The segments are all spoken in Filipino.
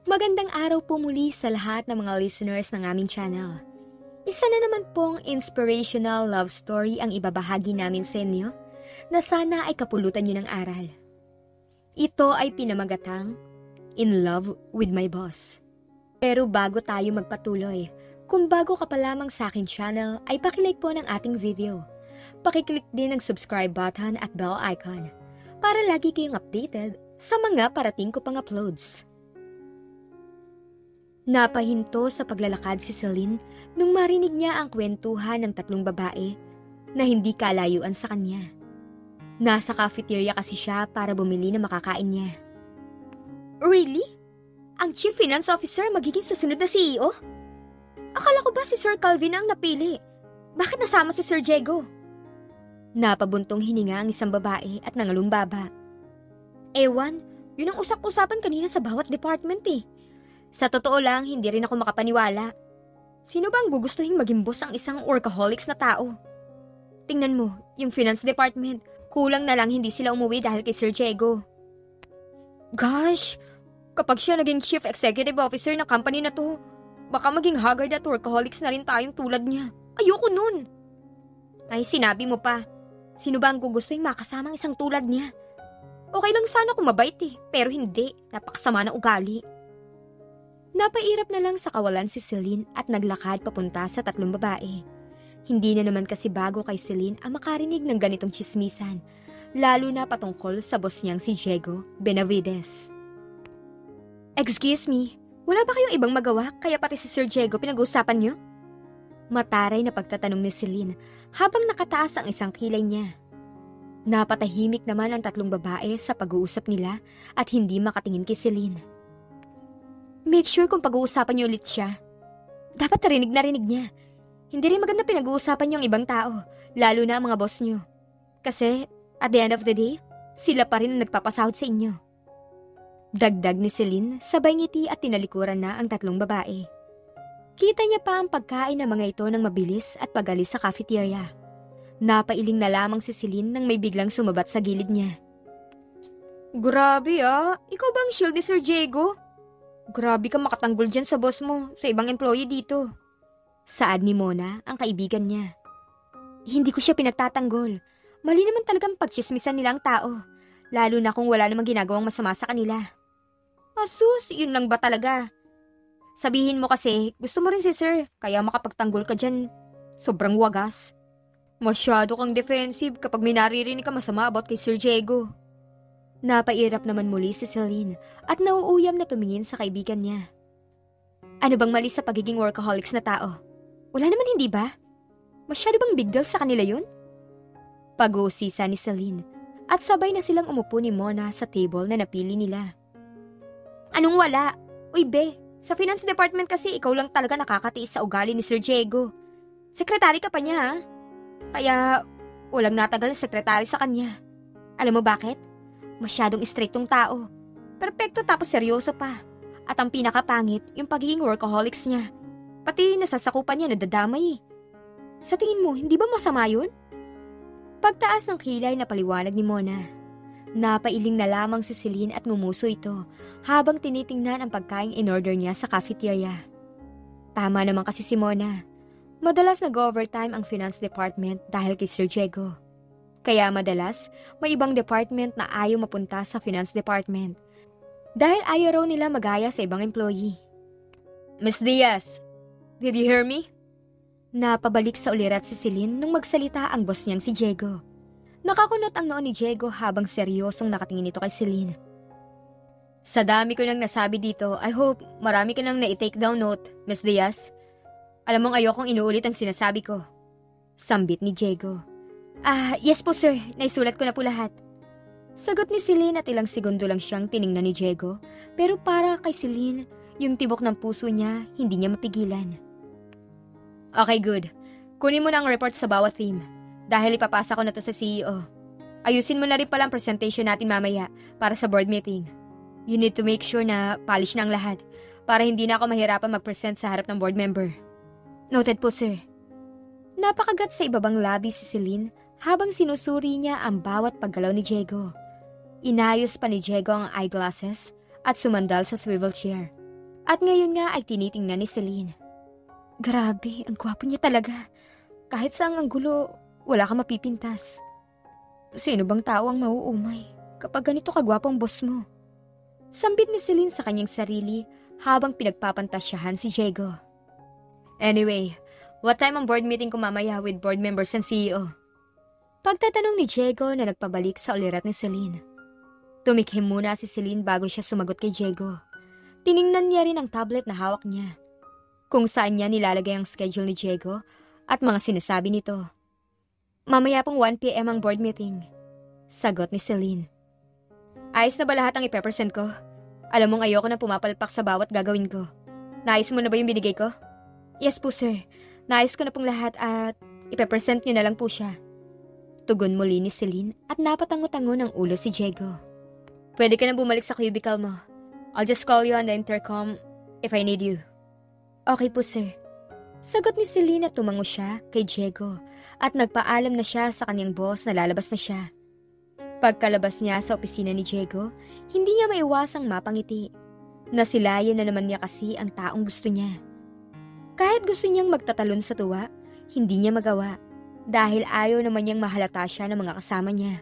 Magandang araw po muli sa lahat ng mga listeners ng aming channel. Isa na naman pong inspirational love story ang ibabahagi namin sa inyo na sana ay kapulutan nyo ng aral. Ito ay pinamagatang In Love with My Boss. Pero bago tayo magpatuloy, kung bago ka pa lamang sa aking channel ay pakilike po ng ating video. Pakiclick din ang subscribe button at bell icon para lagi kayong updated sa mga parating ko pang uploads. Napahinto sa paglalakad si Celine nung marinig niya ang kwentuhan ng tatlong babae na hindi kalayuan sa kanya. Nasa cafeteria kasi siya para bumili ng makakain niya. Really? Ang Chief Finance Officer magiging susunod na CEO? Akala ko ba si Sir Calvin ang napili? Bakit nasama si Sir Diego? Napabuntong hininga ang isang babae at nangalumbaba. Ewan, yun ang usap-usapan kanina sa bawat department eh. Sa totoo lang, hindi rin ako makapaniwala. Sino ba ang gugustuhin maging boss ang isang workaholics na tao? Tingnan mo, yung finance department, kulang na lang hindi sila umuwi dahil kay Sir Diego. Gosh, kapag siya naging chief executive officer ng company na to, baka maging haggard at workaholics na rin tayong tulad niya. Ayoko nun. Ay, sinabi mo pa. Sino ba ang gugustuhin makasamang isang tulad niya? Okay lang sana kung mabait eh, pero hindi. Napakasama na ugali. Napairap na lang sa kawalan si Celine at naglakad papunta sa tatlong babae. Hindi na naman kasi bago kay Celine ang makarinig ng ganitong tsismisan, lalo na patungkol sa boss niyang si Diego Benavides. Excuse me, wala ba kayong ibang magawa kaya pati si Sir Diego pinag-uusapan niyo? Mataray na pagtatanong ni Celine habang nakataas ang isang kilay niya. Napatahimik naman ang tatlong babae sa pag-uusap nila at hindi makatingin kay Celine. Make sure kung pag-uusapan niyo ulit siya. Dapat narinig niya. Hindi rin maganda pinag-uusapan niyo ang ibang tao, lalo na ang mga boss niyo. Kasi, at the end of the day, sila pa rin ang nagpapasahod sa inyo. Dagdag ni Celine, sabay ngiti at tinalikuran na ang tatlong babae. Kita niya pa ang pagkain ng mga ito ng mabilis at pag-alis sa cafeteria. Napailing na lamang si Celine nang may biglang sumabat sa gilid niya. Grabe ikaw ba ang shield ni Sir Diego? Grabe ka makatanggol dyan sa boss mo, sa ibang employee dito. Saad ni Mona, ang kaibigan niya. Hindi ko siya pinagtatanggol. Mali naman talagang pagchismisan nila ang tao, lalo na kung wala namang ginagawang masama sa kanila. Asus, yun lang ba talaga? Sabihin mo kasi, gusto mo rin si Sir, kaya makapagtanggol ka dyan. Sobrang wagas. Masyado kang defensive kapag may naririnig ka masama about kay Sir Diego. Napairap naman muli si Celine at nauuyam na tumingin sa kaibigan niya. Ano bang mali sa pagiging workaholics na tao? Wala naman hindi ba? Masyado bang big deal sa kanila yun? Pag-uusisa ni Celine at sabay na silang umupo ni Mona sa table na napili nila. Anong wala? Uy be, sa finance department kasi ikaw lang talaga nakakatiis sa ugali ni Sir Diego. Sekretary ka pa niya ha? Kaya walang natagal na sekretary sa kanya. Alam mo bakit? Masyadong istriktong tao. Perpekto tapos seryoso pa. At ang pinakapangit, yung pagiging workaholics niya. Pati nasasakupan niya nadadamay. Sa tingin mo, hindi ba masama yun? Pagtaas ng kilay na paliwanag ni Mona. Napailing na lamang si Celine at ngumuso ito habang tinitingnan ang pagkain in-order niya sa cafeteria. Tama naman kasi si Mona. Madalas nag-overtime ang finance department dahil kay Sir Diego. Kaya madalas, may ibang department na ayaw mapunta sa finance department dahil ayaw raw nila magaya sa ibang employee. Miss Diaz, did you hear me? Napabalik sa ulirat si Celine nung magsalita ang boss niyang si Diego. Nakakunot ang noo ni Diego habang seryosong nakatingin ito kay Celine. Sa dami ko nang nasabi dito, I hope marami ka nang na-take down note, Miss Diaz. Alam mong ayokong inuulit ang sinasabi ko. Sambit ni Diego. Yes po sir, naisulat ko na po lahat. Sagot ni Celine at ilang segundo lang siyang tiningnan ni Diego, pero para kay Celine, yung tibok ng puso niya, hindi niya mapigilan. Okay, good. Kunin mo na ang report sa bawat team, dahil ipapasa ko na to sa CEO. Ayusin mo na rin pala ang presentation natin mamaya para sa board meeting. You need to make sure na polish na ang lahat, para hindi na ako mahirapan mag-present sa harap ng board member. Noted po sir. Napakagat sa ibabang labi si Celine, habang sinusuri niya ang bawat paggalaw ni Diego. Inayos pa ni Diego ang eyeglasses at sumandal sa swivel chair. At ngayon nga ay tinitingnan ni Celine. Grabe, ang gwapo niya talaga. Kahit saang anggulo, wala ka mapipintas. Sino bang tao ang mauumay kapag ganito kagwapong boss mo? Sambit ni Celine sa kanyang sarili habang pinagpapantasyahan si Diego. Anyway, what time ang board meeting ko mamaya with board members and CEO? Pagtatanong ni Diego na nagpabalik sa ulirat ni Celine. Tumikhim muna si Celine bago siya sumagot kay Diego. Tiningnan niya rin ang tablet na hawak niya, kung saan niya nilalagay ang schedule ni Diego at mga sinasabi nito. Mamaya pong 1 p.m. ang board meeting, sagot ni Celine. Ayos na ba lahat ang ipepresent ko? Alam mong ayoko na pumapalpak sa bawat gagawin ko. Naayos mo na ba yung binigay ko? Yes po sir, naayos ko na pong lahat at ipepresent niyo na lang po siya. Tugon muli ni Celine at napatango-tango ng ulo si Diego. Pwede ka na bumalik sa cubicle mo. I'll just call you on the intercom if I need you. Okay po, sir. Sagot ni Celine at tumango siya kay Diego at nagpaalam na siya sa kanyang boss na lalabas na siya. Pagkalabas niya sa opisina ni Diego, hindi niya maiwasang mapangiti. Nasilayan na naman niya kasi ang taong gusto niya. Kahit gusto niyang magtatalon sa tuwa, hindi niya magawa dahil ayaw naman niyang mahalata siya ng mga kasama niya.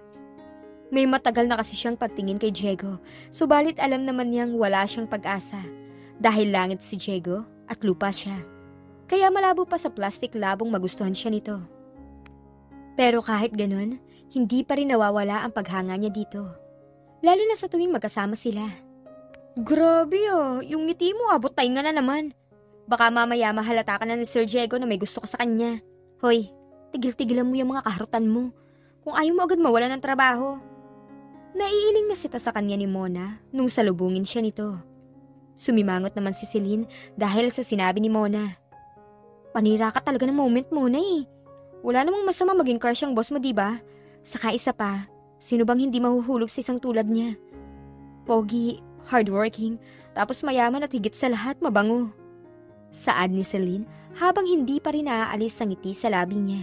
May matagal na kasi siyang pagtingin kay Diego, subalit alam naman niyang wala siyang pag-asa dahil langit si Diego at lupa siya. Kaya malabo pa sa plastic labong magustuhan siya nito. Pero kahit ganun, hindi pa rin nawawala ang paghanga niya dito. Lalo na sa tuwing magkasama sila. Grabe yung ngiti mo abot tayo nga na naman. Baka mamaya mahalata ka na ni Sir Diego na may gusto ka sa kanya. Hoy, tigil-tigilan mo yung mga kaharutan mo. Kung ayaw mo agad mawala ng trabaho. Naiiling na sita sa kanya ni Mona nung salubungin siya nito. Sumimangot naman si Celine dahil sa sinabi ni Mona. Panira ka talaga ng moment Mona eh. Wala namang masama maging crush ang boss mo diba? Saka isa pa, sino bang hindi mahuhulog sa isang tulad niya? Pogi, hardworking, tapos mayaman at higit sa lahat mabango. Saad ni Celine habang hindi pa rin naaalis ang ngiti sa labi niya.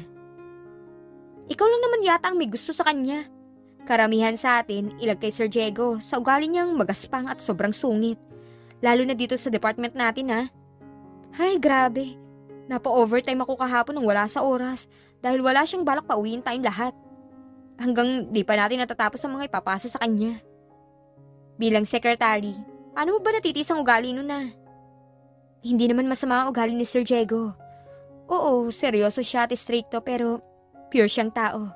Ikaw lang naman yata ang may gusto sa kanya. Karamihan sa atin, ilag kay Sir Diego sa ugali niyang magaspang at sobrang sungit. Lalo na dito sa department natin ha. Ay, grabe. Napa-overtime ako kahapon nang wala sa oras dahil wala siyang balak pauwiin tayong lahat. Hanggang di pa natin natatapos ang mga ipapasa sa kanya. Bilang secretary, paano mo ba natitis ang ugali nun na? Hindi naman masama ang ugali ni Sir Diego. Oo, seryoso siya at stricto pero pure siyang tao.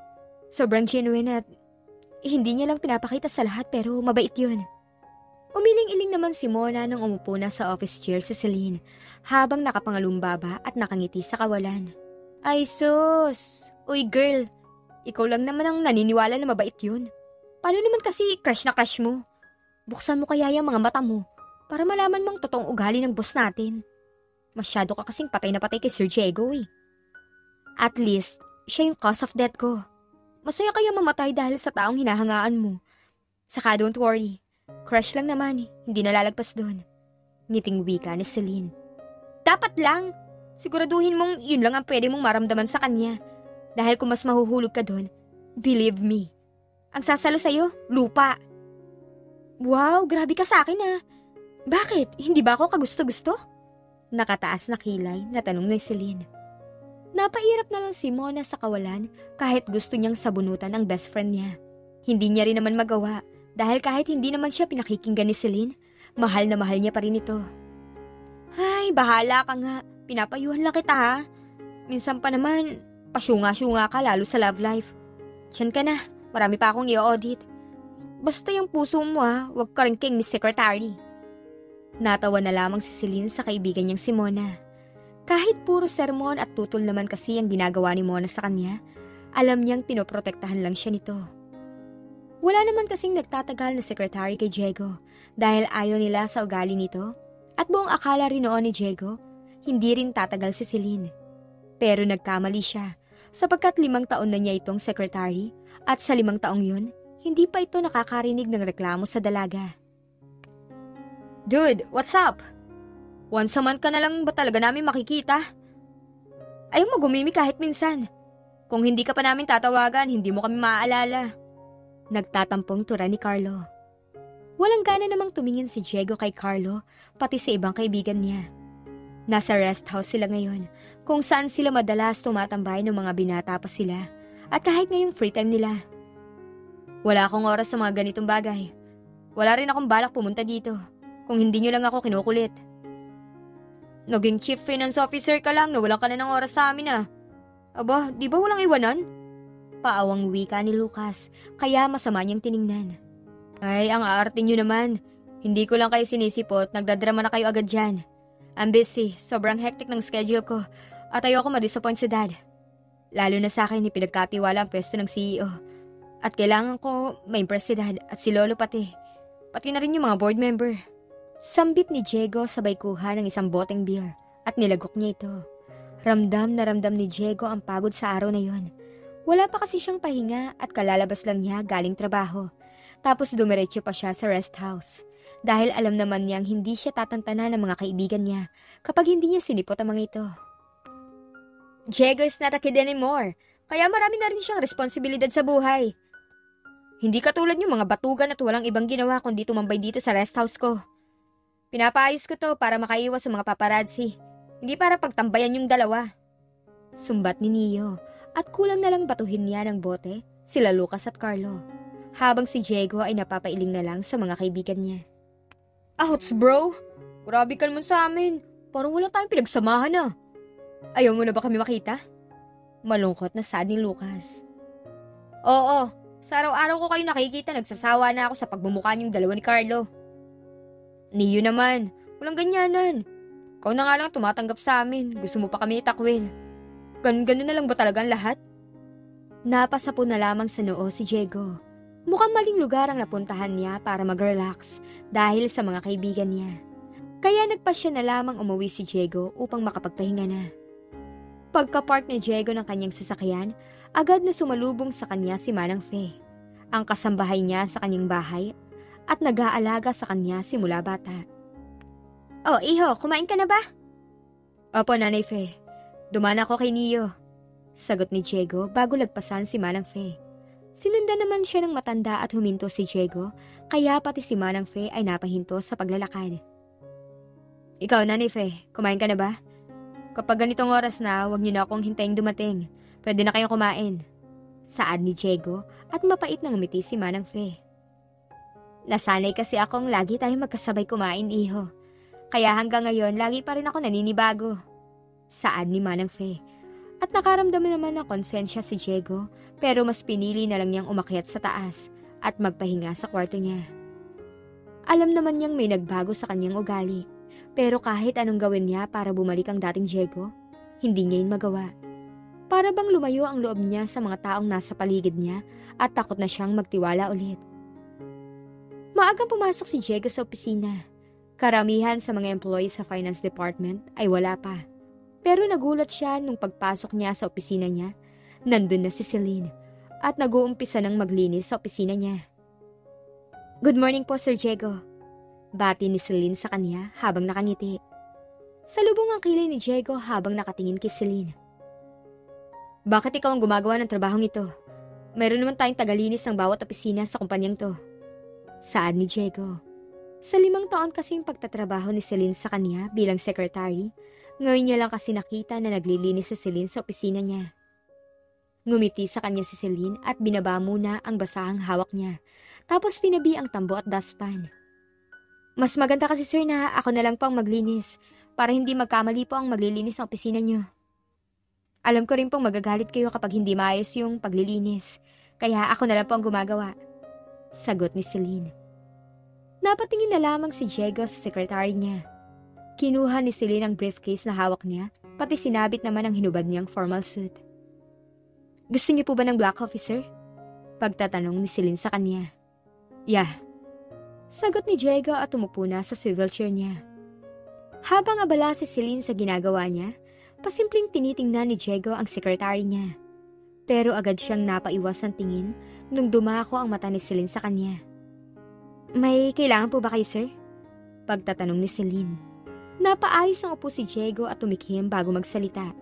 Sobrang genuine at hindi niya lang pinapakita sa lahat pero mabait yun. Umiling-iling naman si Mona nang umupo na sa office chair si Celine habang nakapangalumbaba at nakangiti sa kawalan. Ay sus! Uy girl, ikaw lang naman ang naniniwala na mabait yun. Paano naman kasi crush na crush mo? Buksan mo kaya yung mga mata mo para malaman mong totoong ugali ng boss natin. Masyado ka kasing patay na patay kay Sir Diego eh. At least, siya yung cause of death ko. Masaya kaya mamatay dahil sa taong hinahangaan mo. Saka don't worry, crush lang naman hindi nalalagpas doon. Ngiting wika ni Celine. Dapat lang, siguraduhin mong yun lang ang pwede mong maramdaman sa kanya. Dahil kung mas mahuhulog ka doon, believe me, ang sasalo sa'yo, lupa. Wow, grabe ka sa akin Bakit? Hindi ba ako kagusto-gusto? Nakataas na kilay na tanong ni Celine. Napairap na lang si Mona sa kawalan kahit gusto niyang sabunutan ang best friend niya. Hindi niya rin naman magawa dahil kahit hindi naman siya pinakikinggan ni Celine, mahal na mahal niya pa rin ito. Ay, bahala ka nga. Pinapayuhan lang kita Minsan pa naman, pasyunga-syunga ka lalo sa love life. Diyan ka na, marami pa akong i-audit. Basta yung puso mo wag ka rin king Miss Secretary. Natawa na lamang si Celine sa kaibigan niyang si Mona. Kahit puro sermon at tutol naman kasi ang ginagawa ni Mona sa kanya, alam niyang pinoprotektahan lang siya nito. Wala naman kasing nagtatagal na secretary kay Diego dahil ayaw nila sa ugali nito at buong akala rin noon ni Diego, hindi rin tatagal si Celine. Pero nagkamali siya sapagkat 5 taon na niya itong secretary at sa 5 taong yun, hindi pa ito nakakarinig ng reklamo sa dalaga. Dude, what's up? Once a month ka na lang ba talaga namin makikita? Ayaw mo gumimi kahit minsan. Kung hindi ka pa namin tatawagan, hindi mo kami maaalala. Nagtatampong tura ni Carlo. Walang gana namang tumingin si Diego kay Carlo, pati sa ibang kaibigan niya. Nasa rest house sila ngayon, kung saan sila madalas tumatambay ng mga binata pa sila, at kahit ngayong free time nila. Wala akong oras sa mga ganitong bagay. Wala rin akong balak pumunta dito, kung hindi nyo lang ako kinukulit. Naging chief finance officer ka lang na walang ka na ng oras sa amin ah. Aba, di ba walang iwanan? Paawang wika ni Lucas, kaya masama niyang tiningnan. Ay, ang aarte nyo naman. Hindi ko lang kayo sinisipot, nagdadrama na kayo agad dyan. I'm busy, sobrang hectic ng schedule ko, at ayoko ma-disappoint si Dad. Lalo na sa akin, ipinagkatiwala ang pwesto ng CEO. At kailangan ko ma-impress si Dad at si Lolo pati. Pati na rin yung mga board member. Sambit ni Diego sabay kuha ng isang boteng beer at nilagok niya ito. Ramdam na ramdam ni Diego ang pagod sa araw na yon. Wala pa kasi siyang pahinga at kalalabas lang niya galing trabaho. Tapos dumiretso pa siya sa rest house. Dahil alam naman niyang hindi siya tatantanan ng mga kaibigan niya kapag hindi niya sinipot ang mga ito. Diego is not a kid anymore, kaya marami na rin siyang responsibilidad sa buhay. Hindi katulad yung mga batugan at walang ibang ginawa kundi tumambay dito sa rest house ko. Pinapaayos ko to para makaiwas sa mga paparazzi, hindi para pagtambayan yung dalawa. Sumbat ni Neo at kulang na lang batuhin niya ng bote sila Lucas at Carlo, habang si Diego ay napapailing na lang sa mga kaibigan niya. Ouch bro! Grabe ka naman sa amin, parang wala tayong pinagsamahan ah. Ayaw mo na ba kami makita? Malungkot na sad ni Lucas. Oo, sa araw-araw ko kayo nakikita, nagsasawa na ako sa pagmumukha niyong dalawa ni Carlo. Niyo naman, walang ganyanan. Ikaw na nga lang tumatanggap sa amin, gusto mo pa kami itakwil. Ganun na lang ba talaga ang lahat? Napasapo na lamang sa noo si Diego. Mukhang maling lugar ang napuntahan niya para mag-relax dahil sa mga kaibigan niya. Kaya nagpasya na lamang umuwi si Diego upang makapagpahinga na. Pagka-park ni Diego ng kanyang sasakyan, agad na sumalubong sa kanya si Manang Fe, ang kasambahay niya sa kanyang bahay at nag-aalaga sa kanya simula bata. Oh, iho, kumain ka na ba? Opo, Nanay Fe. Dumaan ako kay Neo. Sagot ni Diego bago lagpasan si Manang Fe. Sinundan naman siya ng matanda at huminto si Diego, kaya pati si Manang Fe ay napahinto sa paglalakad. Ikaw, Nanay Fe, kumain ka na ba? Kapag ganitong oras na, huwag niyo na akong hintayin dumating. Pwede na kayong kumain. Saad ni Diego at mapait na ngumiti si Manang Fe. Nasanay kasi akong lagi tayong magkasabay kumain, iho. Kaya hanggang ngayon, lagi pa rin ako naninibago. Saad ni Manang Fe. At nakaramdam naman ng konsensya si Diego, pero mas pinili na lang niyang umakyat sa taas at magpahinga sa kwarto niya. Alam naman niyang may nagbago sa kanyang ugali, pero kahit anong gawin niya para bumalik ang dating Diego, hindi niya yun magawa. Para bang lumayo ang loob niya sa mga taong nasa paligid niya at takot na siyang magtiwala ulit. Maagang pumasok si Diego sa opisina. Karamihan sa mga employee sa finance department ay wala pa. Pero nagulat siya nung pagpasok niya sa opisina niya, nandun na si Celine at nag-uumpisa ng maglinis sa opisina niya. Good morning po, Sir Diego. Bati ni Celine sa kanya habang nakangiti. Salubong ang kilay ni Diego habang nakatingin kay Celine. Bakit ikaw ang gumagawa ng trabahong ito? Mayroon naman tayong tagalinis ng bawat opisina sa kumpanyang to. Saad ni Diego. Sa 5 taon kasing pagtatrabaho ni Celine sa kanya bilang secretary, ngayon niya lang kasi nakita na naglilinis si Celine sa opisina niya. Ngumiti sa kanya si Celine at binaba muna ang basahang hawak niya, tapos tinabi ang tambo at dustpan. Mas maganda kasi sir na ako na lang pang maglinis, para hindi magkamali po ang maglilinis sa opisina niyo. Alam ko rin pong magagalit kayo kapag hindi maayos yung paglilinis, kaya ako na lang po ang gumagawa. Sagot ni Celine. Napatingin na lamang si Diego sa sekretary niya. Kinuha ni Celine ang briefcase na hawak niya, pati sinabit naman ang hinubad niyang formal suit. Gusto niyo po ba ng black coffee, sir? Pagtatanong ni Celine sa kanya. Yeah. Sagot ni Diego at umupo na sa swivel chair niya. Habang abala si Celine sa ginagawa niya, pasimpleng tinitingnan ni Diego ang sekretary niya. Pero agad siyang napaiwas ng tingin nung dumako ang mata ni Celine sa kanya. May kailangan po ba kayo, sir? Pagtatanong ni Celine. Napaayos ang upo si Diego at tumikhim bago magsalita.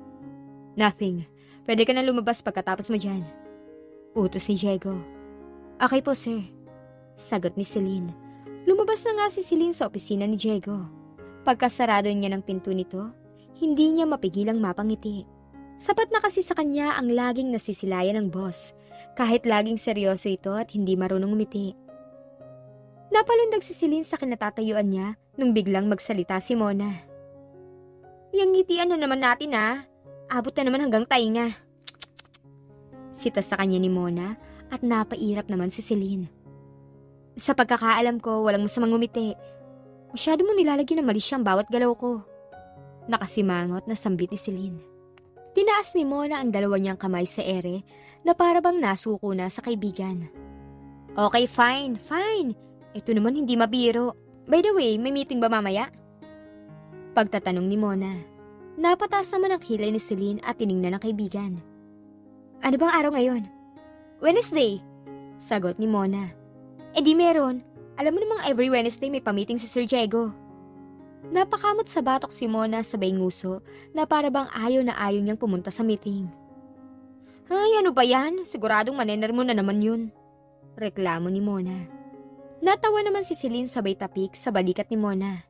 Nothing. Pwede ka na lumabas pagkatapos mo dyan. Utos ni Diego. Okay po, sir. Sagot ni Celine. Lumabas na nga si Celine sa opisina ni Diego. Pagkasarado niya ng pinto nito, hindi niya mapigilang mapangiti. Sapat na kasi sa kanya ang laging nasisilayan ng boss, kahit laging seryoso ito at hindi marunong umiti. Napalundag si Celine sa kinatatayuan niya nung biglang magsalita si Mona. Yang ngitian na naman natin abot na naman hanggang tainga. Sita sa kanya ni Mona at napairap naman si Celine. Sa pagkakaalam ko, walang masamang umiti. Masyado mong nilalagyan ng mali siyang bawat galaw ko. Nakasimangot na sambit ni Celine. Tinaas ni Mona ang dalawa niyang kamay sa ere na parabang nasuko na sa kaibigan. Okay, fine. Ito naman hindi mabiro. By the way, may meeting ba mamaya? Pagtatanong ni Mona. Napataas naman ang kilay ni Celine at tiningnan ng kaibigan. Ano bang araw ngayon? Wednesday, sagot ni Mona. Di meron. Alam mo namang every Wednesday may pa-meeting si Sir Diego. Napakamot sa batok si Mona sabay nguso na parabang ayaw na ayaw niyang pumunta sa meeting. Ay, ano ba yan? Siguradong manener mo na naman yun. Reklamo ni Mona. Natawa naman si Celine sabay tapik sa balikat ni Mona.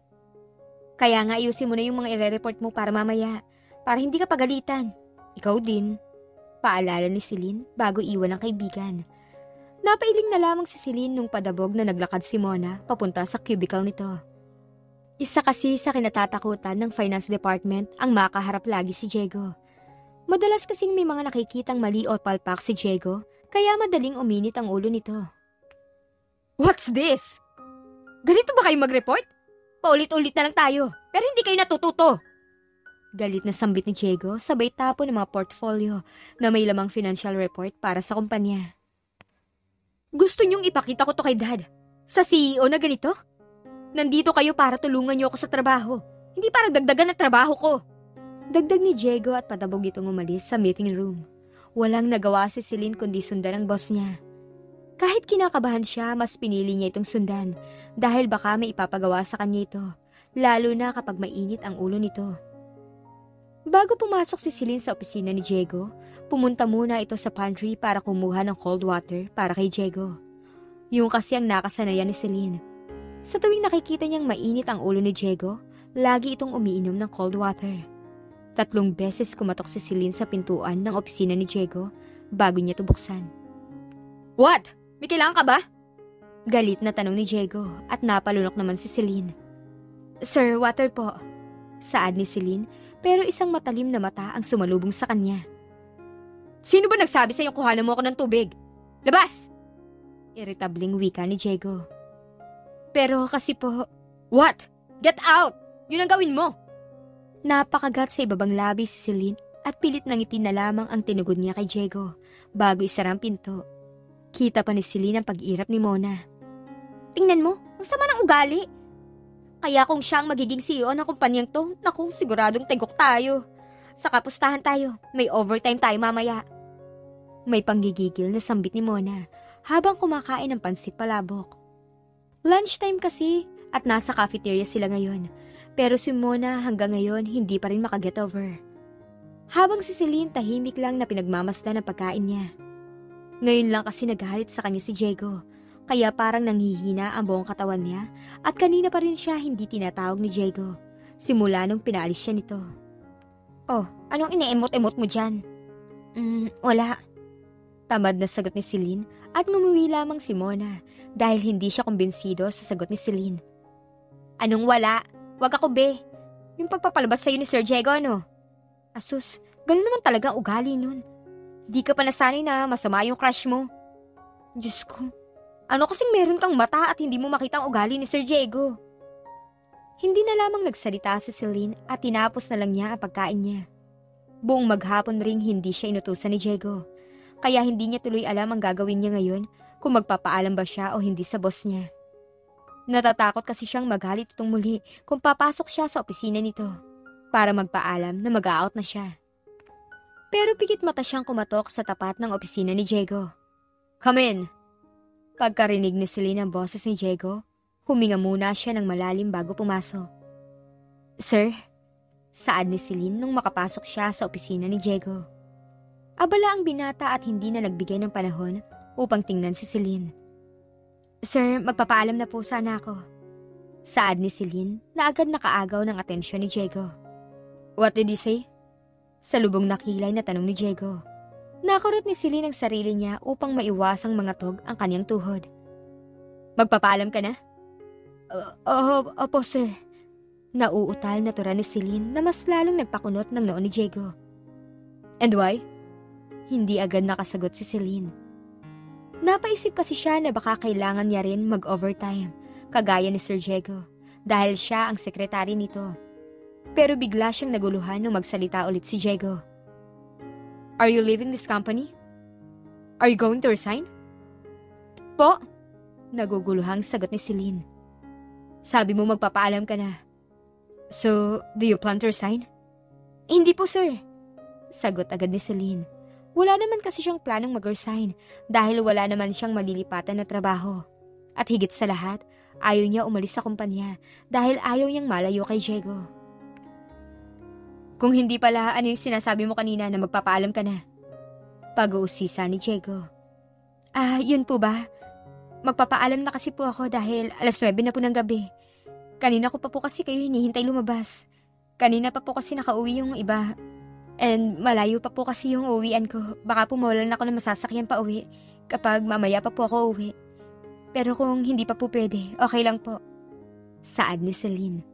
Kaya nga ayusin mo na yung mga ire-report mo para mamaya, para hindi ka pagalitan. Ikaw din. Paalala ni Celine bago iwan ang kaibigan. Napailing na lamang si Celine nung padabog na naglakad si Mona papunta sa cubicle nito. Isa kasi sa kinatatakutan ng finance department ang makaharap lagi si Diego. Madalas kasing may mga nakikitang mali o palpak si Diego, kaya madaling uminit ang ulo nito. What's this? Ganito ba kayo mag-report? Paulit-ulit na lang tayo, pero hindi kayo natututo. Galit na sambit ni Diego sabay tapo ng mga portfolio na may lamang financial report para sa kumpanya. Gusto niyong ipakita ko to kay Dad? Sa CEO na ganito? Nandito kayo para tulungan niyo ako sa trabaho, hindi para dagdagan ang trabaho ko. Dagdag ni Diego at padabog itong umalis sa meeting room. Walang nagawa si Celine kundi sundan ang boss niya. Kahit kinakabahan siya, mas pinili niya itong sundan dahil baka may ipapagawa sa kanya ito, lalo na kapag mainit ang ulo nito. Bago pumasok si Celine sa opisina ni Diego, pumunta muna ito sa pantry para kumuha ng cold water para kay Diego. Yung kasi ang nakasanayan ni Celine. Sa tuwing nakikita niyang mainit ang ulo ni Diego, lagi itong umiinom ng cold water. 3 beses kumatok si Celine sa pintuan ng opisina ni Diego bago niya ito buksan. What? May kailangan ka ba? Galit na tanong ni Diego at napalunok naman si Celine. Sir, water po. Saad ni Celine pero isang matalim na mata ang sumalubong sa kanya. Sino ba nagsabi sa'yo kuhanan mo ako ng tubig? Labas! Iritabling wika ni Diego. Pero kasi po... What? Get out! Yun ang gawin mo! Napakagat sa ibabang labi si Celine at pilit nang ngiti na lamang ang tinugod niya kay Diego bago isara ang pinto. Kita pa ni Celine ang pag-irap ni Mona. Tingnan mo, ang sama ng ugali. Kaya kung siya ang magiging CEO ng kumpanyang to, naku, siguradong tegok tayo. Sa kapustahan tayo, may overtime tayo mamaya. May panggigigil na sambit ni Mona habang kumakain ng pansit palabok. Lunchtime kasi at nasa cafeteria sila ngayon, pero si Mona hanggang ngayon hindi pa rin makaget over. Habang si Celine tahimik lang na pinagmamasdan ang pagkain niya. Ngayon lang kasi nagalit sa kanya si Diego, kaya parang nanghihina ang buong katawan niya at kanina pa rin siya hindi tinatawag ni Diego, simula nung pinaalis siya nito. Oh, anong ine-emot-emot mo dyan? Wala. Tamad na sagot ni Celine at ngumuwi lamang si Mona dahil hindi siya kumbinsido sa sagot ni Celine. Anong wala? Wag ako be. Yung pagpapalabas sa'yo ni Sir Diego ano? Asus, ganun naman talaga ang ugali nun. Di ka pa nasanay na masama yung crush mo. Diyos ko, ano kasing meron kang mata at hindi mo makita ang ugali ni Sir Diego? Hindi na lamang nagsalita si Celine at tinapos na lang niya ang pagkain niya. Buong maghapon ring hindi siya inutusan ni Diego, kaya hindi niya tuloy alam ang gagawin niya ngayon kung magpapaalam ba siya o hindi sa boss niya. Natatakot kasi siyang magalit itong muli kung papasok siya sa opisina nito para magpaalam na mag-out na siya. Pero pikit mata siyang kumatok sa tapat ng opisina ni Diego. Come in! Pagkarinig ni Celine ang boses ni Diego, huminga muna siya ng malalim bago pumasok. Sir, saad ni Celine nung makapasok siya sa opisina ni Diego. Abala ang binata at hindi na nagbigay ng panahon upang tingnan si Celine. Sir, magpapaalam na po sana ako. Saad ni Celine na agad nakaagaw ng atensyon ni Diego. What did he say? Sa lubong na kilay na tanong ni Diego. Nakurot ni Celine ang sarili niya upang maiwasang mangatog ang kanyang tuhod. Magpapaalam ka na? Opo sir. Nauutal na tura ni Celine na mas lalong nagpakunot ng noo ni Diego. And why? Hindi agad nakasagot si Celine. Napaisip kasi siya na baka kailangan niya rin mag-overtime, kagaya ni Sir Diego, dahil siya ang sekretary nito. Pero bigla siyang naguluhan nung magsalita ulit si Diego. Are you leaving this company? Are you going to resign? Po? Naguguluhang sagot ni Celine. Sabi mo magpapaalam ka na. So, do you plan to resign? Hindi po sir. Sagot agad ni Celine. Wala naman kasi siyang planong mag-resign dahil wala naman siyang malilipatan na trabaho. At higit sa lahat, ayaw niya umalis sa kumpanya dahil ayaw niyang malayo kay Diego. Kung hindi pala, ano yung sinasabi mo kanina na magpapaalam ka na? Pag-uusisa ni Diego. Yun po ba? Magpapaalam na kasi po ako dahil 9:00 na po ng gabi. Kanina ko pa po kasi kayo hinihintay lumabas. Kanina pa po kasi nakauwi yung iba. And malayo pa po kasi yung uwian ko. Baka po mawalan ako ng masasakyan pa uwi kapag mamaya pa po ako uwi. Pero kung hindi pa po pwede, okay lang po. Saad ni Celine.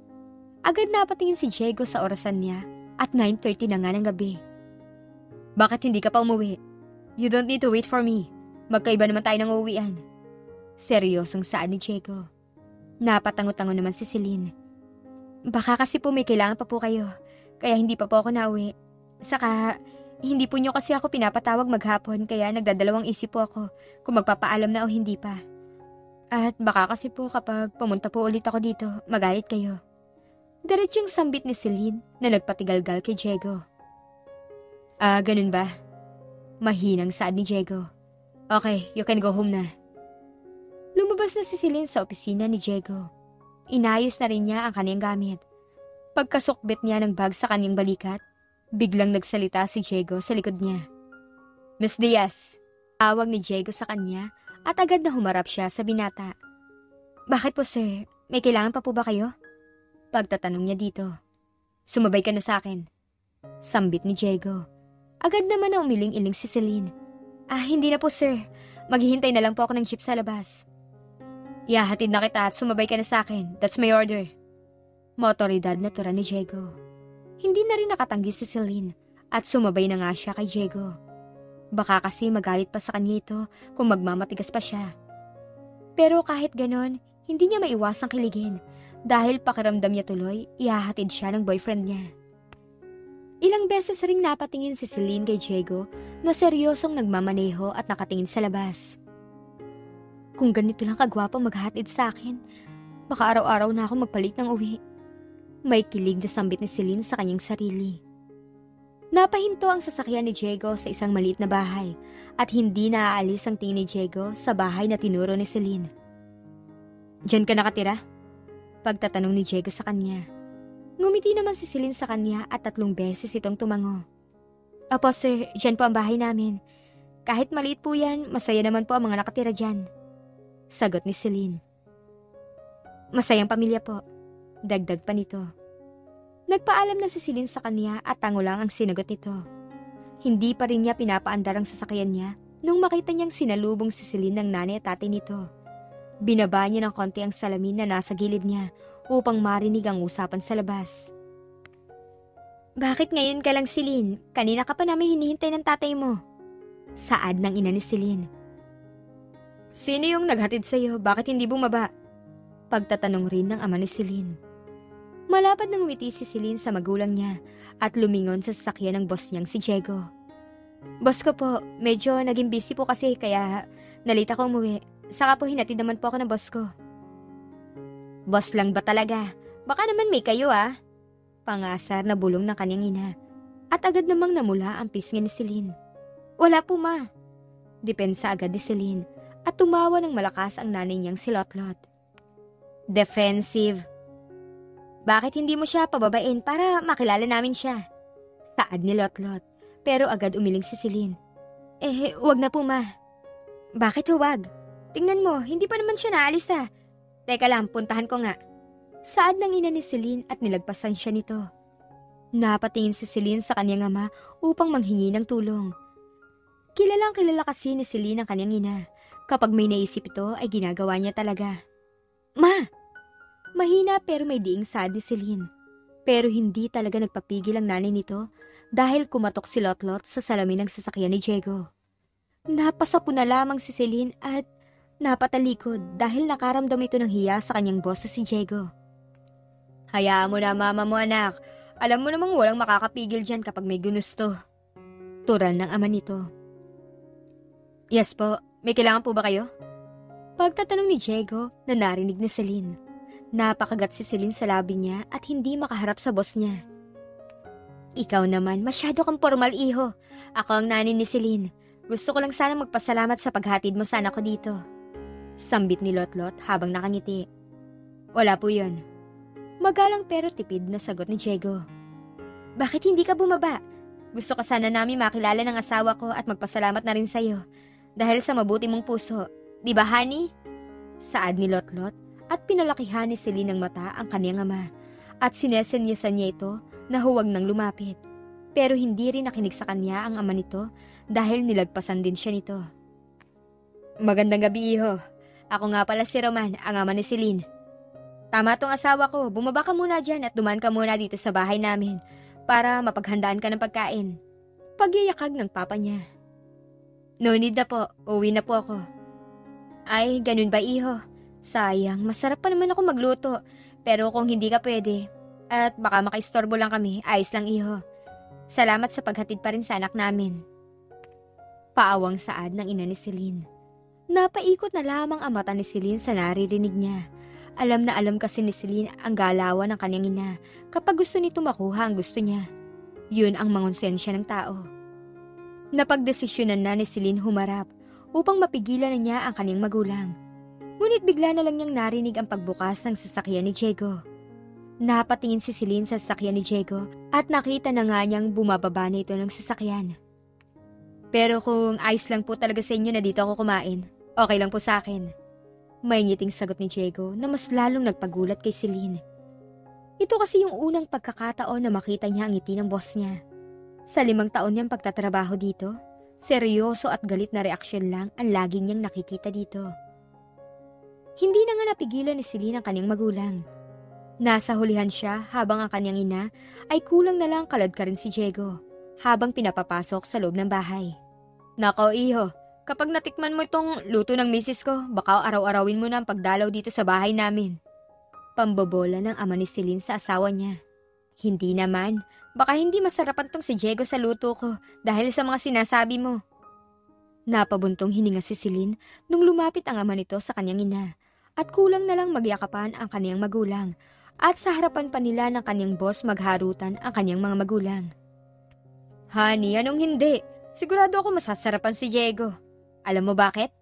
Agad napatingin si Diego sa orasan niya at 9:30 na nga ng gabi. Bakit hindi ka pa umuwi? You don't need to wait for me. Magkaiba naman tayo ng uwian. Seryosong saad ni Diego. Napatango-tango naman si Celine. Baka kasi po may kailangan pa po kayo, kaya hindi pa po ako nauwi. Saka, hindi po nyo kasi ako pinapatawag maghapon kaya nagdadalawang isip po ako kung magpapaalam na o hindi pa. At baka kasi po kapag pumunta po ulit ako dito, magalit kayo. Diretsyong sambit ni Celine na nagpatigalgal kay Diego. Ganun ba? Mahinang saad ni Diego. Okay, you can go home na. Lumabas na si Celine sa opisina ni Diego. Inayos na rin niya ang kanyang gamit. Pagkasukbit niya ng bag sa kanyang balikat, biglang nagsalita si Diego sa likod niya. Miss Diaz, tawag ni Diego sa kanya at agad na humarap siya sa binata. Bakit po sir? May kailangan pa po ba kayo? Pagtatanong niya dito. Sumabay ka na sa akin. Sambit ni Diego. Agad naman na umiling-iling si Celine. Hindi na po sir. Maghihintay na lang po ako ng jeep sa labas. Ihahatid na kita at sumabay ka na sa akin. That's my order. Motoridad na tura ni Diego. Hindi na rin nakatanggi si Celine at sumabay na nga siya kay Diego. Baka kasi magalit pa sa kanya ito kung magmamatigas pa siya. Pero kahit ganon, hindi niya maiwasang kiligin dahil pakiramdam niya tuloy ihahatid siya ng boyfriend niya. Ilang beses ring napatingin si Celine kay Diego na seryosong nagmamaneho at nakatingin sa labas. Kung ganito lang kagwapo maghahatid sa akin, baka araw-araw na ako magpalit ng uwi. May kilig na sambit ni Celine sa kanyang sarili. Napahinto ang sasakyan ni Diego sa isang maliit na bahay at hindi naaalis ang tingin ni Diego sa bahay na tinuro ni Celine. Diyan ka nakatira? Pagtatanong ni Diego sa kanya. Ngumiti naman si Celine sa kanya at 3 beses itong tumango. Opo sir, diyan po ang bahay namin. Kahit maliit po yan, masaya naman po ang mga nakatira dyan. Sagot ni Celine. Masayang pamilya po. Dagdag pa nito. Nagpaalam na si Celine sa kanya at tango lang ang sinagot nito. Hindi pa rin niya pinapaandar ang sasakyan niya nung makita niyang sinalubong si Celine ng nanay at tatay nito. Binaba niya ng konti ang salamin na nasa gilid niya upang marinig ang usapan sa labas. Bakit ngayon ka lang, Celine? Kanina ka pa namin hinihintay ng tatay mo. Saad ng ina ni Celine. Sino yung naghatid sa'yo? Bakit hindi bumaba? Pagtatanong rin ng ama ni Celine. Malapad nang umiti si Celine sa magulang niya at lumingon sa sasakyan ng boss niyang si Diego. Boss ko po, medyo naging busy po kasi kaya nalita ko umuwi. Saka po hinatid naman po ako ng boss ko. Boss lang ba talaga? Baka naman may kayo Pangasar na bulong ng kanyang ina. At agad namang namula ang pisngi ni Celine. Wala po ma. Depensa agad ni Celine at tumawa ng malakas ang nanay niyang si Lotlot. Defensive. Bakit hindi mo siya pababain para makilala namin siya? Saad ni Lotlot, pero agad umiling si Celine. Wag na po ma. Bakit huwag? Tingnan mo, hindi pa naman siya naalis ah. Teka lang, puntahan ko nga. Saad ng ina ni Celine at nilagpasan siya nito. Napatingin si Celine sa kanyang ama upang manghingi ng tulong. Kilalang kilala kasi ni Celine ang kanyang ina. Kapag may naisip ito ay ginagawa niya talaga. Ma! Mahina pero may diing saad ni Celine. Pero hindi talaga nagpapigil ang nanay nito dahil kumatok si Lotlot sa salamin ng sasakyan ni Diego. Napasapo na lamang si Celine at napatalikod dahil nakaramdam ito ng hiya sa kanyang boss na si Diego. Hayaan mo na mama mo anak. Alam mo namang walang makakapigil dyan kapag may ginusto. Tural ng ama nito. Yes po, may kailangan po ba kayo? Pagtatanong ni Diego na narinig ni Celine. Napakagat si Celine sa labi niya at hindi makaharap sa boss niya. Ikaw naman, masyado kang formal iho. Ako ang nanay ni Celine. Gusto ko lang sana magpasalamat sa paghatid mo sa anak ko dito. Sambit ni Lotlot habang nakangiti. Wala po yun. Magalang pero tipid na sagot ni Diego. Bakit hindi ka bumaba? Gusto ka sana namin makilala ng asawa ko at magpasalamat na rin sa'yo. Dahil sa mabuti mong puso. Di ba, honey? Saad ni Lotlot at pinalakihan ni Celine ng mata ang kaniyang ama. At sinesenyasan niya ito na huwag nang lumapit. Pero hindi rin nakinig sa kanya ang ama nito dahil nilagpasan din siya nito. Magandang gabi, iho. Ako nga pala si Roman, ang ama ni Celine. Tama tong asawa ko, bumaba ka muna dyan at dumaan ka muna dito sa bahay namin para mapaghandaan ka ng pagkain. Pagyayakag ng papa niya. No need na po, uwi na po ako. Ay, ganun ba iho? Sayang, masarap pa naman ako magluto, pero kung hindi ka pwede, at baka makaistorbo lang kami, ayos lang iho. Salamat sa paghatid pa rin sa anak namin. Paawang saad ng ina ni Celine. Napaikot na lamang ang mata ni Celine sa naririnig niya. Alam na alam kasi ni Celine ang galawan ng kanyang ina kapag gusto nito makuha ang gusto niya. Yun ang mangonsensya ng tao. Napagdesisyonan na ni Celine humarap upang mapigilan na niya ang kanyang magulang. Ngunit bigla na lang niyang narinig ang pagbukas ng sasakyan ni Diego. Napatingin si Celine sa sasakyan ni Diego at nakita na nga niyang bumababa na ito ng sasakyan. Pero kung ayos lang po talaga sa inyo na dito ako kumain, okay lang po sa akin. May ngiting sagot ni Diego na mas lalong nagpagulat kay Celine. Ito kasi yung unang pagkakataon na makita niya ang ngiti ng boss niya. Sa 5 taon niyang pagtatrabaho dito, seryoso at galit na reaksyon lang ang lagi niyang nakikita dito. Hindi na nga napigilan ni Celine ang kanyang magulang. Nasa hulihan siya habang ang kanyang ina ay kulang na lang kalad ka rin si Diego habang pinapapasok sa loob ng bahay. Nako iho, kapag natikman mo itong luto ng misis ko, baka araw-arawin mo na ang pagdalaw dito sa bahay namin. Pambobola ng ama ni Celine sa asawa niya. Hindi naman, baka hindi masarapan tong si Diego sa luto ko dahil sa mga sinasabi mo. Napabuntong hininga si Celine nung lumapit ang ama nito sa kanyang ina at kulang na lang magyakapan ang kanyang magulang at sa harapan pa nila ng kanyang boss magharutan ang kanyang mga magulang. Honey, anong hindi? Sigurado ako masasarapan si Diego. Alam mo bakit?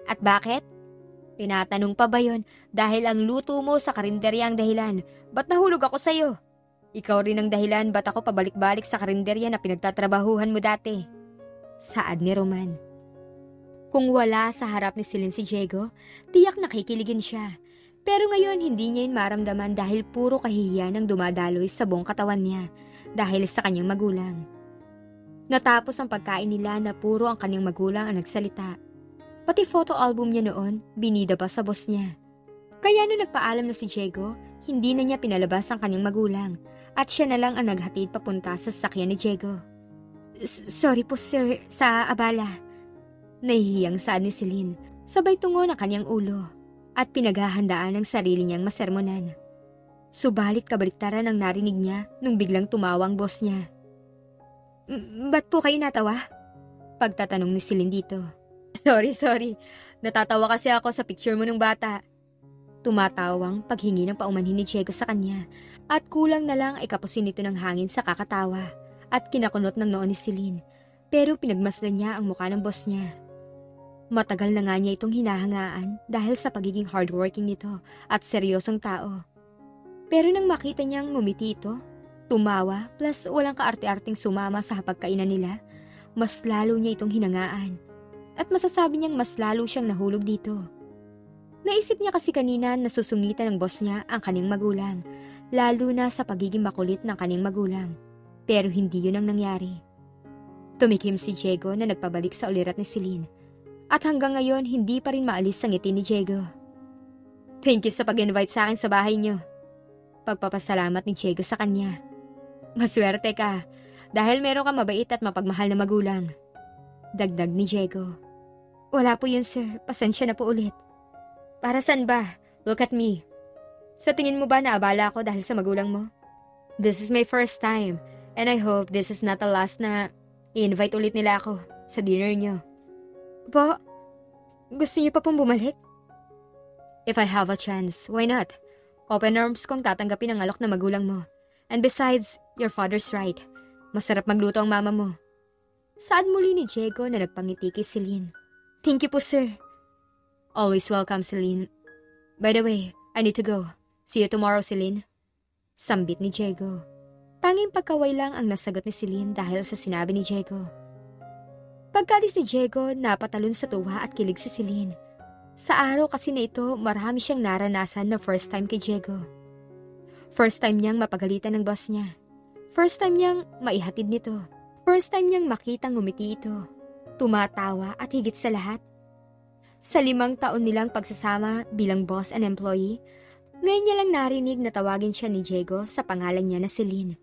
At bakit? Tinatanong pa ba yon dahil ang luto mo sa karinderya ang dahilan? Ba't nahulog ako sa'yo? Ikaw rin ang dahilan ba't ako pabalik-balik sa karinderya na pinagtatrabahuhan mo dati? Saad ni Roman. Kung wala sa harap ni Celine si Diego, tiyak nakikiligin siya. Pero ngayon hindi niya yun maramdaman dahil puro kahihiyan ang dumadaloy sa buong katawan niya dahil sa kanyang magulang. Natapos ang pagkain nila na puro ang kanyang magulang ang nagsalita. Pati photo album niya noon, binida pa sa boss niya. Kaya nung nagpaalam na si Diego, hindi na niya pinalabas ang kanyang magulang at siya na lang ang naghatid papunta sa sasakyan ni Diego. Sorry po sir, sa abala. Nahihiyang saad ni Celine, sabay tungo ng kanyang ulo at pinaghahandaan ng sarili niyang masermonan. Subalit kabaliktaran ang narinig niya nung biglang tumawang boss niya. Ba't po kayo natawa? Pagtatanong ni Celine dito. Sorry. Natatawa kasi ako sa picture mo ng bata. Tumatawang paghingi ng paumanhin ni Diego sa kanya at kulang na lang ay kapusin nito ng hangin sa kakatawa at kinakunot ng noon ni Celine pero pinagmasdan niya ang mukha ng boss niya. Matagal na nga niya itong hinahangaan dahil sa pagiging hardworking nito at seryosong tao. Pero nang makita niyang ngumiti ito, tumawa plus walang kaarte-arting sumama sa hapagkainan nila, mas lalo niya itong hinangaan. at masasabi niyang mas lalo siyang nahulog dito. Naisip niya kasi kanina na susungitan ng boss niya ang kanyang magulang, lalo na sa pagiging makulit ng kanyang magulang. Pero hindi yun ang nangyari. Tumikim si Diego na nagpabalik sa ulirat ni Celine. At hanggang ngayon, hindi pa rin maalis ang ngiti ni Diego. Thank you sa pag-invite sa akin sa bahay niyo. Pagpapasalamat ni Diego sa kanya. Maswerte ka, dahil meron ka mabait at mapagmahal na magulang. Dagdag ni Diego. Wala po yun, sir. Pasensya na po ulit. Para saan ba? Look at me. Sa tingin mo ba naabala ako dahil sa magulang mo? This is my first time, and I hope this is not the last na i-invite ulit nila ako sa dinner niyo. Po, gusto niyo pa pong bumalik? If I have a chance, why not? Open arms kong tatanggapin ang alok na magulang mo. And besides, your father's right. Masarap magluto ang mama mo. Saad muli ni Diego na nagpangiti kay Celine. Thank you po, sir. Always welcome, Celine. By the way, I need to go. See you tomorrow, Celine. Sambit ni Diego. Tanging pagkaway lang ang nasagot ni Celine dahil sa sinabi ni Diego. Pagkalis ni Diego, napatalon sa tuwa at kilig si Celine. Sa araw kasi na ito, marami siyang naranasan na first time kay Diego. First time niyang mapagalitan ng boss niya. First time niyang maihatid nito. First time niyang makitang ngumiti ito. Tumatawa at higit sa lahat. Sa 5 taon nilang pagsasama bilang boss and employee, ngayon niya lang narinig na tawagin siya ni Diego sa pangalan niya na Celine.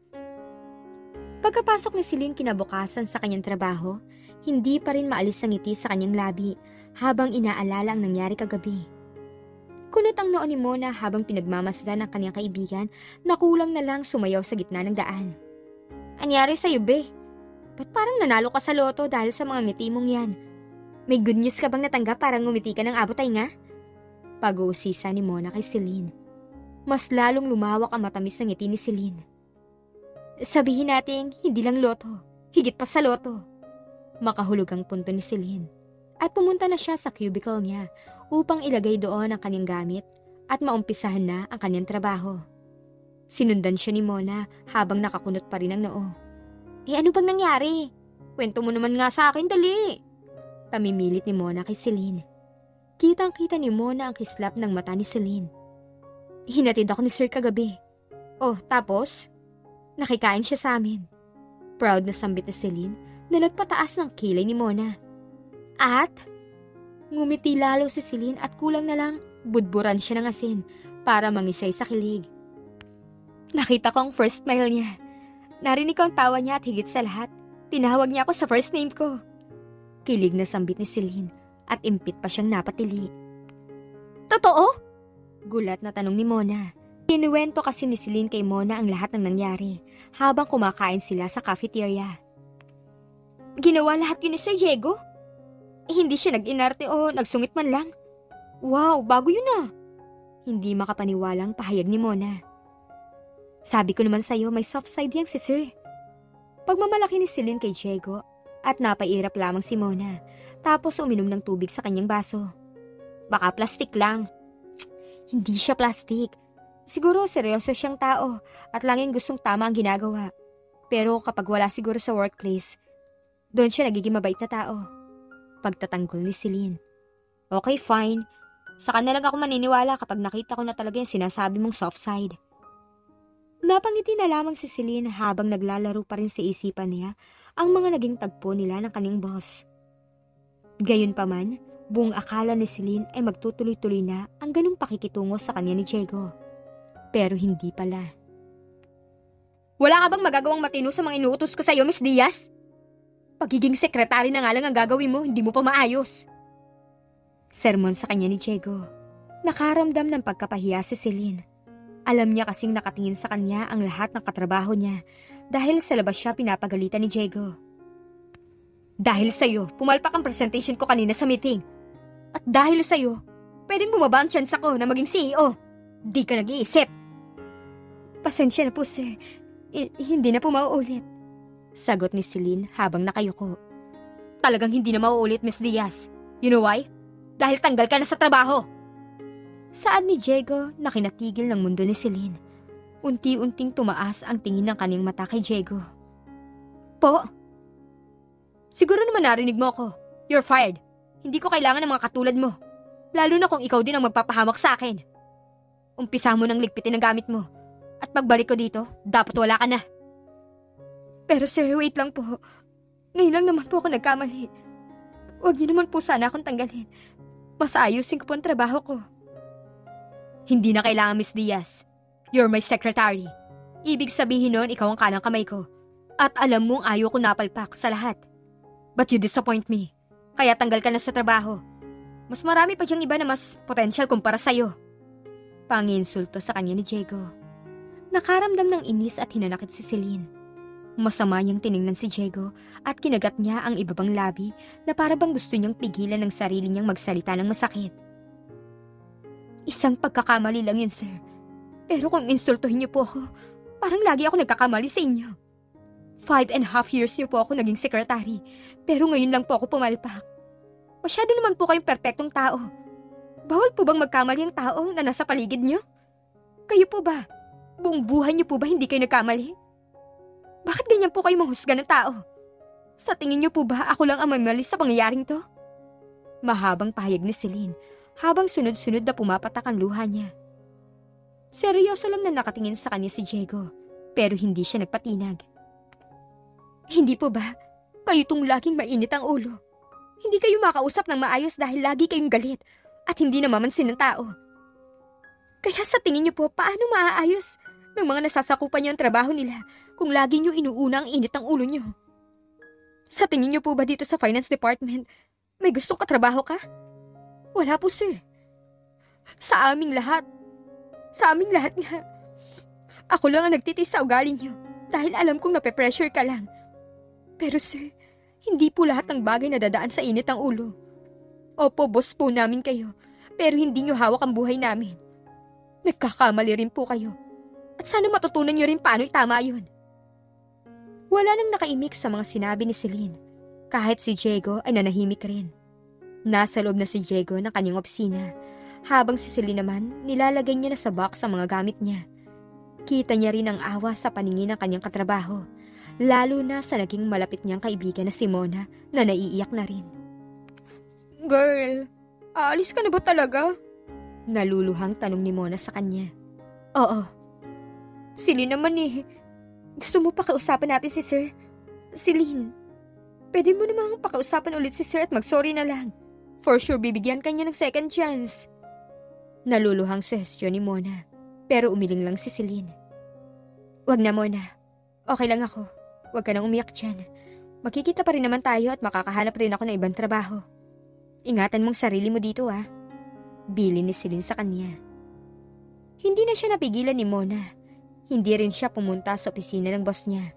Pagkapasok ni Celine kinabukasan sa kanyang trabaho, hindi pa rin maalis ang ngiti sa kanyang labi habang inaalala ang nangyari kagabi. Kunot ang noo ni Mona habang pinagmamasdan ng kanyang kaibigan na kulang na lang sumayaw sa gitna ng daan. Anyari sa'yo, be? Ba't parang nanalo ka sa loto dahil sa mga ngiti mong yan? May good news ka bang natanggap para ngumiti ka ng abotay nga? Pag-uusisa ni Mona kay Celine. Mas lalong lumawak ang matamis na ngiti ni Celine. Sabihin natin, hindi lang loto, higit pa sa loto. Makahulog ang punto ni Celine. At pumunta na siya sa cubicle niya upang ilagay doon ang kanyang gamit at maumpisahan na ang kanyang trabaho. Sinundan siya ni Mona habang nakakunot pa rin ang noo. Ano bang nangyari? Kwento mo naman nga sa akin, dali! Pamimilit ni Mona kay Celine. Kitang-kita ni Mona ang kislap ng mata ni Celine. Hinatid ako ni Sir kagabi. Oh, tapos? Nakikain siya sa amin. Proud na sambit ni Celine na nagpataas ng kilay ni Mona. At? Ngumiti lalo si Celine at kulang na lang budburan siya ng asin para mangisay sa kilig. Nakita ko ang first smile niya. Narinig ko ang tawa niya at higit sa lahat, tinawag niya ako sa first name ko. Kilig na sambit ni Celine at impit pa siyang napatili. Totoo? Gulat na tanong ni Mona. Kinuwento kasi ni Celine kay Mona ang lahat ng nangyari habang kumakain sila sa cafeteria. Ginawa lahat yun ni Sir Diego? Hindi siya nag-inarte o nagsungit man lang. Wow, bago yun ah. Hindi makapaniwalang pahayag ni Mona. Sabi ko naman sa'yo, may soft side yang si Sir. Pagmamalaki ni Celine kay Diego at napairap lamang si Mona tapos uminom ng tubig sa kanyang baso. Baka plastik lang. Hindi siya plastik. Siguro seryoso siyang tao at langing gustong tama ang ginagawa. Pero kapag wala siguro sa workplace, doon siya nagiging mabait na tao. Pagtatanggol ni Celine. Okay, fine. Saka na lang ako maniniwala kapag nakita ko na talaga yung sinasabi mong soft side. Napangiti na lamang si Celine habang naglalaro pa rin sa isipan niya ang mga naging tagpo nila ng kanyang boss. Gayunpaman, buong akala ni Celine ay magtutuloy-tuloy na ang ganung pakikitungo sa kanya ni Diego. Pero hindi pala. Wala ka bang magagawang matino sa mga inuutos ko sa'yo, Miss Diaz? Pagiging sekretary na nga lang ang gagawin mo, hindi mo pa maayos. Sermon sa kanya ni Diego. Nakaramdam ng pagkapahiya si Celine. Alam niya kasing nakatingin sa kanya ang lahat ng katrabaho niya dahil sa labas siya pinapagalitan ni Diego. Dahil sa'yo, pumalpak ang presentation ko kanina sa meeting. At dahil sa'yo, pwedeng bumaba ang chance ako na maging CEO. Di ka nag-iisip. Pasensya na po, sir. Hindi na po mauulit. Sagot ni Celine habang nakayuko. Talagang hindi na mauulit, Miss Diaz. You know why? Dahil tanggal ka na sa trabaho. Saad ni Diego na kinatigil ng mundo ni Celine. Unti-unting tumaas ang tingin ng kanyang mata kay Diego. Po? Siguro naman narinig mo ako. You're fired. Hindi ko kailangan ng mga katulad mo. Lalo na kung ikaw din ang magpapahamak sa akin. Umpisa mo nang ligpitin ang gamit mo. At pagbalik ko dito, dapat wala ka na. Pero sir, wait lang po. Ngayon lang naman po ako nagkamali. Huwag niyo naman po sana akong tanggalin. Mas ayusin ko po ang trabaho ko. Hindi na kailangan, Miss Diaz. You're my secretary. Ibig sabihin nun, ikaw ang kanang kamay ko. At alam mong ayaw ko napalpak sa lahat. But you disappoint me. Kaya tanggal ka na sa trabaho. Mas marami pa diyang iba na mas potential kumpara sa'yo. Panginsulto sa kanya ni Diego. Nakaramdam ng inis at hinanakit si Celine. Masama niyang tiningnan si Diego at kinagat niya ang iba pang labi na para bang gusto niyang pigilan ng sarili niyang magsalita ng masakit. Isang pagkakamali lang yun, sir. Pero kung insultuhin niyo po ako, parang lagi ako nagkakamali sa inyo. 5.5 years niyo po ako naging sekretary, pero ngayon lang po ako pumalpak. Masyado naman po kayong perpektong tao. Bawal po bang magkamali ang tao na nasa paligid niyo? Kayo po ba? Buong buhay niyo po ba hindi kayo nagkamali? Bakit ganyan po kayo manghusga ng tao? Sa tingin niyo po ba ako lang ang mamali sa pangyayaring to? Mahabang pahayag ni Celine, habang sunod-sunod na pumapatak ang luha niya. Seryoso lang na nakatingin sa kanya si Diego, pero hindi siya nagpatinag. Hindi po ba? Kayo tong laging mainit ang ulo. Hindi kayo makausap ng maayos dahil lagi kayong galit at hindi namamansin ng tao. Kaya sa tingin niyo po, paano maaayos ng mga nasasakupan niyo ang trabaho nila kung lagi niyo inuuna ang init ng ulo niyo? Sa tingin niyo po ba dito sa finance department, may gustong katrabaho ka? Wala po, sir. Sa aming lahat nga. Ako lang ang nagtitis sa ugali niyo dahil alam kong nape-pressure ka lang. Pero sir, hindi po lahat ng bagay na dadaan sa init ang ulo. Opo, boss po namin kayo, pero hindi niyo hawak ang buhay namin. Nagkakamali rin po kayo. At sana matutunan niyo rin paano itama yun. Wala nang nakaimik sa mga sinabi ni Celine. Kahit si Diego ay nanahimik rin. Nasa loob na si Diego ng kanyang opisina, habang si Celine naman nilalagay niya na sa box ang mga gamit niya. Kita niya rin ang awa sa paningin ng kanyang katrabaho, lalo na sa naging malapit niyang kaibigan na si Mona na naiiyak na rin. Girl, aalis ka na ba talaga? Naluluhang tanong ni Mona sa kanya. Oo. Celine naman eh. Gusto mo pakiusapan natin si Sir? Celine, pwede mo namang pakiusapan ulit si Sir at mag-sorry na lang. For sure, bibigyan kanya ng second chance. Naluluhang suggestion ni Mona, pero umiling lang si Celine. Wag na, Mona. Okay lang ako. Wag ka nang umiyak dyan. Makikita pa rin naman tayo at makakahanap rin ako ng ibang trabaho. Ingatan mong sarili mo dito, ah. Bilin ni Celine sa kanya. Hindi na siya napigilan ni Mona. Hindi rin siya pumunta sa opisina ng boss niya.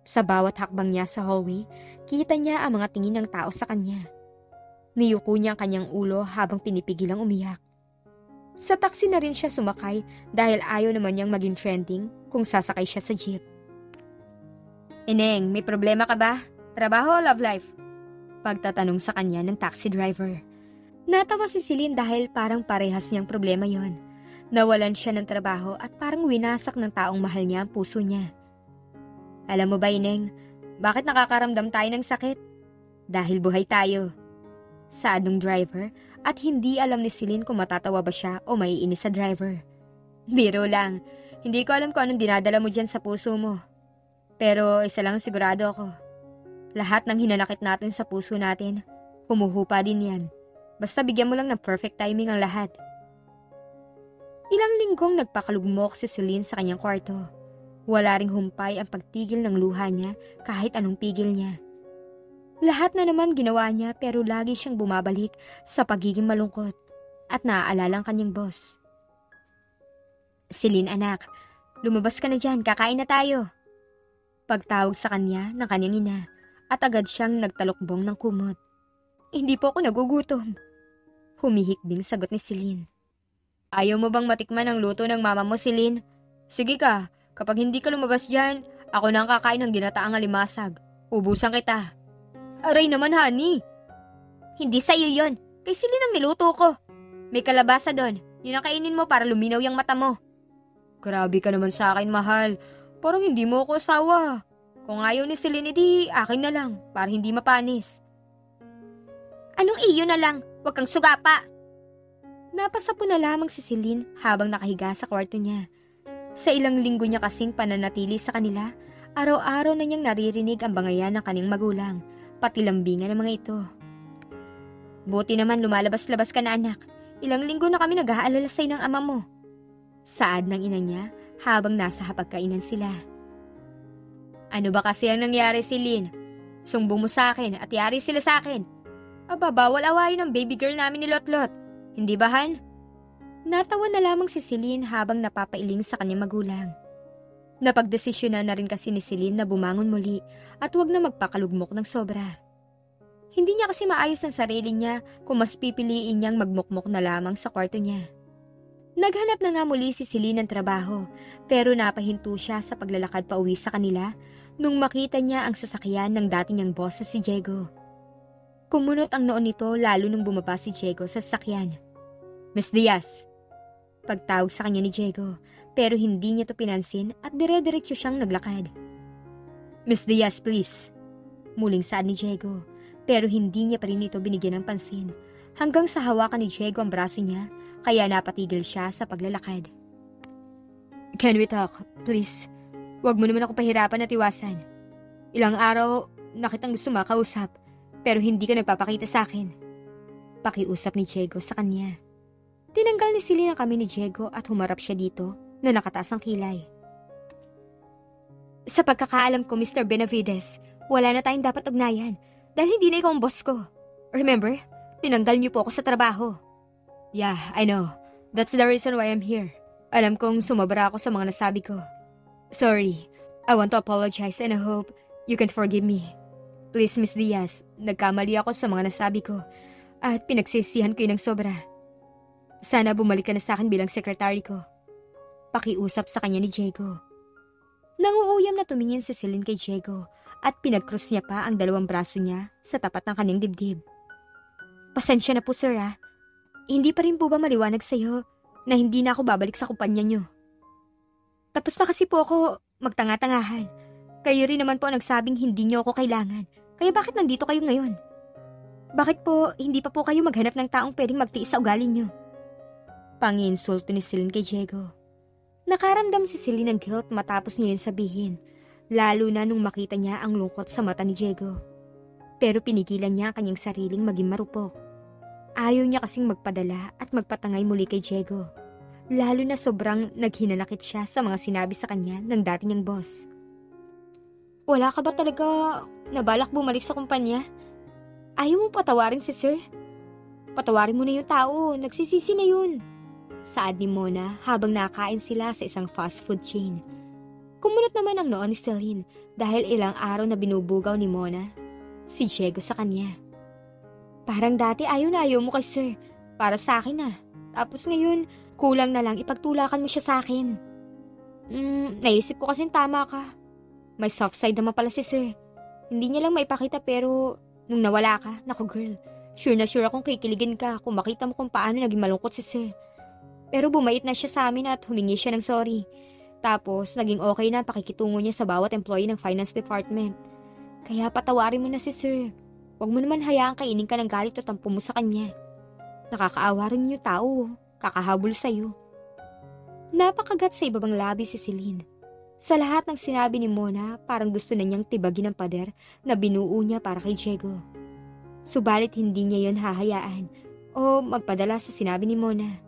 Sa bawat hakbang niya sa hallway, kita niya ang mga tingin ng tao sa kanya. Niyuko niya ang kanyang ulo habang pinipigilang umiyak. Sa taxi na rin siya sumakay dahil ayaw naman niyang maging trending kung sasakay siya sa jeep. Ineng, may problema ka ba? Trabaho o love life? Pagtatanong sa kanya ng taxi driver. Natawa si Celine dahil parang parehas niyang problema yon. Nawalan siya ng trabaho at parang winasak ng taong mahal niya ang puso niya. Alam mo ba, Ineng, bakit nakakaramdam tayo ng sakit? Dahil buhay tayo. Saad ng driver at hindi alam ni Celine kung matatawa ba siya o maiinis sa driver. Biro lang, hindi ko alam kung anong dinadala mo dyan sa puso mo. Pero isa lang sigurado ako. Lahat ng hinanakit natin sa puso natin, humuhupa din yan. Basta bigyan mo lang ng perfect timing ang lahat. Ilang linggong nagpakalugmok si Celine sa kanyang kwarto. Wala ring humpay ang pagtigil ng luha niya kahit anong pigil niya. Lahat na naman ginawa niya pero lagi siyang bumabalik sa pagiging malungkot at naaalala ang kanyang boss. Celine, anak, lumabas ka na dyan, kakain na tayo. Pagtawag sa kanya ng kanyang ina at agad siyang nagtalokbong ng kumot. Hindi po ako nagugutom. Humihikbing sagot ni Celine. Ayaw mo bang matikman ang luto ng mama mo, Celine? Sige ka, kapag hindi ka lumabas dyan, ako na ang kakain ng ginataang alimasag. Ubusan kita. Aray naman, honey. Hindi sa'yo yon. Kay Celine ang niluto ko. May kalabasa doon. Yun ang kainin mo para luminaw yung mata mo. Grabe ka naman sa akin, mahal. Parang hindi mo ako asawa. Kung ayaw ni Celine, edi akin na lang para hindi mapanis. Anong iyo na lang? Huwag kang sugapa! Napasapo na lamang si Celine habang nakahiga sa kwarto niya. Sa ilang linggo niya kasing pananatili sa kanila, araw-araw na niyang naririnig ang bangayan ng kanyang magulang, pati lambingan ng mga ito. Buti naman lumalabas-labas ka na anak. Ilang linggo na kami nag-aalala sa'yo ng ama mo. Saad ng ina niya habang nasa hapagkainan sila. Ano ba kasi ang nangyari, Celine? Sumbong mo sa akin at yari sila sa akin. Aba, bawal awayin ng baby girl namin ni Lotlot. Hindi ba, Han? Natawa na lamang si Celine habang napapailing sa kanyang magulang. Napagdesisyonan na rin kasi ni Celine na bumangon muli at huwag na magpakalugmok ng sobra. Hindi niya kasi maayos ang sarili niya kung mas pipiliin niyang magmukmok na lamang sa kwarto niya. Naghanap na nga muli si Celine ng trabaho pero napahinto siya sa paglalakad pauwi sa kanila nung makita niya ang sasakyan ng dati niyang boss na si Diego. Kumunot ang noon nito lalo nung bumaba si Diego sa sasakyan. Miss Diaz, pagtawag sa kanya ni Diego pero hindi niya to pinansin at dire-diretso siyang naglakad. Miss Diaz, please. Muling saad ni Diego pero hindi niya pa rin ito binigyan ng pansin hanggang sa hawakan ni Diego ang braso niya kaya napatigil siya sa paglalakad. Can we talk, please? Huwag mo naman ako pahirapan at iwasan. Ilang araw na kitang gusto makausap pero hindi ka nagpapakita sa akin. Pakiusap ni Diego sa kanya. Tinanggal ni Celine ang kami ni Diego at humarap siya dito na nakataas ang kilay. Sa pagkakaalam ko, Mr. Benavides, wala na tayong dapat ugnayan dahil hindi na ikaw ang boss ko. Remember? Tinanggal niyo po ako sa trabaho. Yeah, I know. That's the reason why I'm here. Alam kong sumobra ako sa mga nasabi ko. Sorry. I want to apologize and I hope you can forgive me. Please, Miss Diaz, nagkamali ako sa mga nasabi ko at pinagsisihan ko yun ng sobra. Sana bumalik ka na sa akin bilang sekretary ko. Pakiusap sa kanya ni Diego. Nanguuyam na tumingin si Celine kay Diego at pinagkrus niya pa ang dalawang braso niya sa tapat ng kanyang dibdib. Pasensya na po, sir, ah. Hindi pa rin po ba maliwanag sa'yo na hindi na ako babalik sa kumpanya niyo? Tapos na kasi po ako magtanga-tangahan. Kayo rin naman po nagsabing hindi niyo ako kailangan. Kaya bakit nandito kayo ngayon? Bakit po hindi pa po kayo maghanap ng taong pwedeng magtiis sa ugali niyo? Panginsulto ni Celine kay Diego. Nakaramdam si Celine ng guilt matapos niya yun sabihin, lalo na nung makita niya ang lungkot sa mata ni Diego. Pero pinigilan niya ang kanyang sariling maging marupok. Ayaw niya kasing magpadala at magpatangay muli kay Diego, lalo na sobrang naghinanakit siya sa mga sinabi sa kanya ng dati niyang boss. Wala ka ba talaga nabalak bumalik sa kumpanya? Ayaw mo patawarin si sir? Patawarin mo na yung tao, nagsisisi na yun. Saad ni Mona habang nakain sila sa isang fast food chain. Kumunot naman ang noon ni Celine dahil ilang araw na binubugaw ni Mona si Diego sa kanya. Parang dati ayaw na ayaw mo kay sir. Para sa akin ah. Tapos ngayon, kulang na lang ipagtulakan mo siya sa akin. Naisip ko kasing tama ka. May soft side naman pala si sir. Hindi niya lang maipakita pero nung nawala ka, naku girl, sure na sure akong kikiligin ka kung makita mo kung paano naging malungkot si sir. Pero bumait na siya sa amin at humingi siya ng sorry. Tapos naging okay na pakikitungo niya sa bawat employee ng finance department. Kaya patawarin mo na si sir. Huwag mo naman hayaang kainin ka ng galit o tampo mo sa kanya. Nakakaawa rin yung tao, kakahabol sa'yo. Napakagat sa ibabang labi si Celine. Sa lahat ng sinabi ni Mona, parang gusto na niyang tibagin ang pader na binuo niya para kay Diego. Subalit hindi niya yon hahayaan o magpadala sa sinabi ni Mona.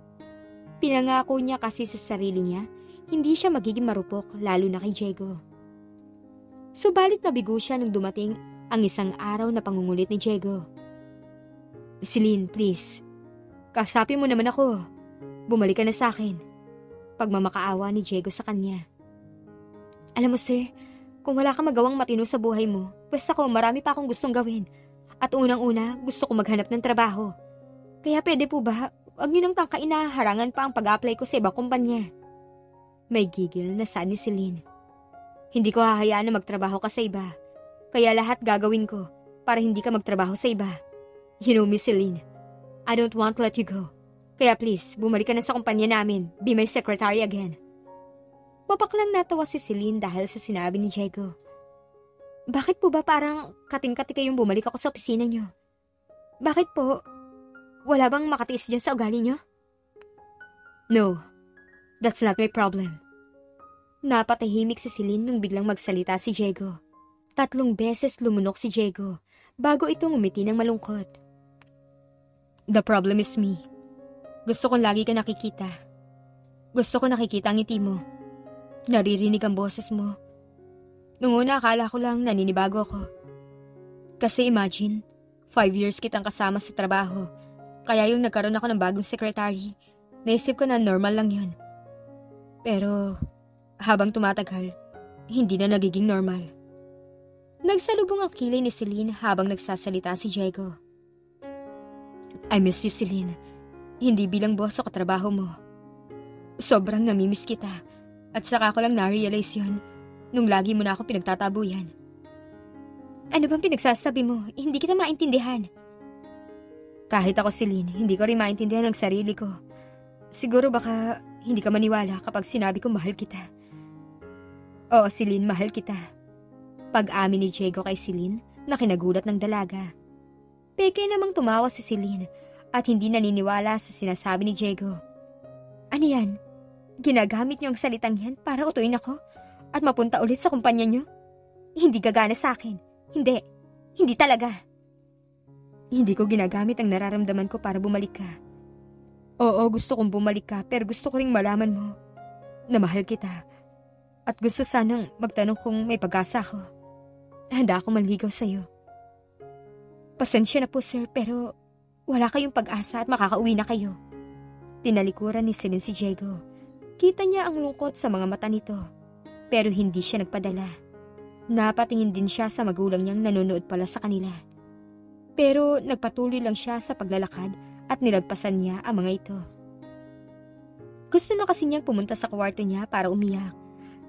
Pinangako niya kasi sa sarili niya, hindi siya magiging marupok lalo na kay Diego. Subalit nabigo siya nung dumating ang isang araw na pangungulit ni Diego. Celine, please. Kasapin mo naman ako. Bumalik ka na sa akin. Pagmamakaawa ni Diego sa kanya. Alam mo sir, kung wala kang magawang matino sa buhay mo, pwes ako marami pa akong gustong gawin. At unang-una, gusto ko maghanap ng trabaho. Kaya pwede po ba, huwag niyo nang tangkain na harangan pa ang pag-apply ko sa ibang kumpanya. May gigil na saad ni Celine. Hindi ko hahayaan na magtrabaho ka sa iba. Kaya lahat gagawin ko para hindi ka magtrabaho sa iba. You know, Miss Celine, I don't want to let you go. Kaya please, bumalik ka na sa kumpanya namin. Be my secretary again. Papaklang natawa si Celine dahil sa sinabi ni Diego. Bakit po ba parang kating-kati kayong bumalik ako sa opisina niyo? Bakit po? Wala bang makatiis dyan sa ugali niyo? No, that's not my problem. Napatahimik si Celine nung biglang magsalita si Diego. 3 beses lumunok si Diego bago ito ngumiti ng malungkot. The problem is me. Gusto kong lagi ka nakikita. Gusto ko nakikita ang ngiti mo. Naririnig ang boses mo. Nung una akala ko lang naninibago ako. Kasi imagine, 5 years kitang kasama sa trabaho. Kaya yung nagkaroon ako ng bagong secretary, naisip ko na normal lang yun. Pero habang tumatagal, hindi na nagiging normal. Nagsalubong ang kilay ni Celine habang nagsasalita si Diego. I miss you, Celine. Hindi bilang boss o katrabaho mo. Sobrang namimiss kita. At saka ko lang na-realize yun nung lagi mo na ako pinagtatabuyan. Ano bang pinagsasabi mo? Hindi kita maintindihan. Kahit ako, Celine, hindi ko rin maintindihan ang sarili ko. Siguro baka hindi ka maniwala kapag sinabi ko mahal kita. Oo, Celine, mahal kita. Pag-amin ni Diego kay Celine na kinagulat ng dalaga. Peke namang tumawa si Celine at hindi naniniwala sa sinasabi ni Diego. Ano yan? Ginagamit niyo ang salitang yan para utuin ako at mapunta ulit sa kumpanya niyo? Hindi gagana sa akin. Hindi. Hindi talaga. Hindi ko ginagamit ang nararamdaman ko para bumalik ka. Oo, gusto kong bumalik ka pero gusto ko ring malaman mo na mahal kita. At gusto sanang magtanong kung may pag-asa ako. Handa akong manligaw sa'yo. Pasensya na po, sir, pero wala kayong pag-asa at makakauwi na kayo. Tinalikuran ni Celine si Diego. Kita niya ang lungkot sa mga mata nito. Pero hindi siya nagpadala. Napatingin din siya sa magulang niyang nanonood pala sa kanila. Pero nagpatuloy lang siya sa paglalakad at nilagpasan niya ang mga ito. Gusto na kasi niyang pumunta sa kwarto niya para umiyak.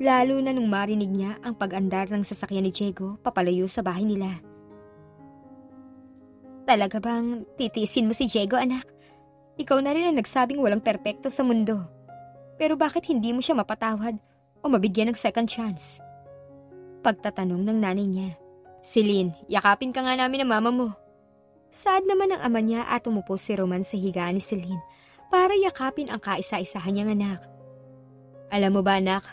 Lalo na nung marinig niya ang pag-andar ng sasakyan ni Diego papalayo sa bahay nila. Talaga bang titiisin mo si Diego, anak? Ikaw na rin ang nagsabing walang perpekto sa mundo. Pero bakit hindi mo siya mapatawad o mabigyan ng second chance? Pagtatanong ng nanay niya. Celine, yakapin ka nga namin ng mama mo. Saad naman ang ama niya at umupo si Roman sa higaan ni Celine para yakapin ang kaisa-isahan niyang anak. Alam mo ba, anak,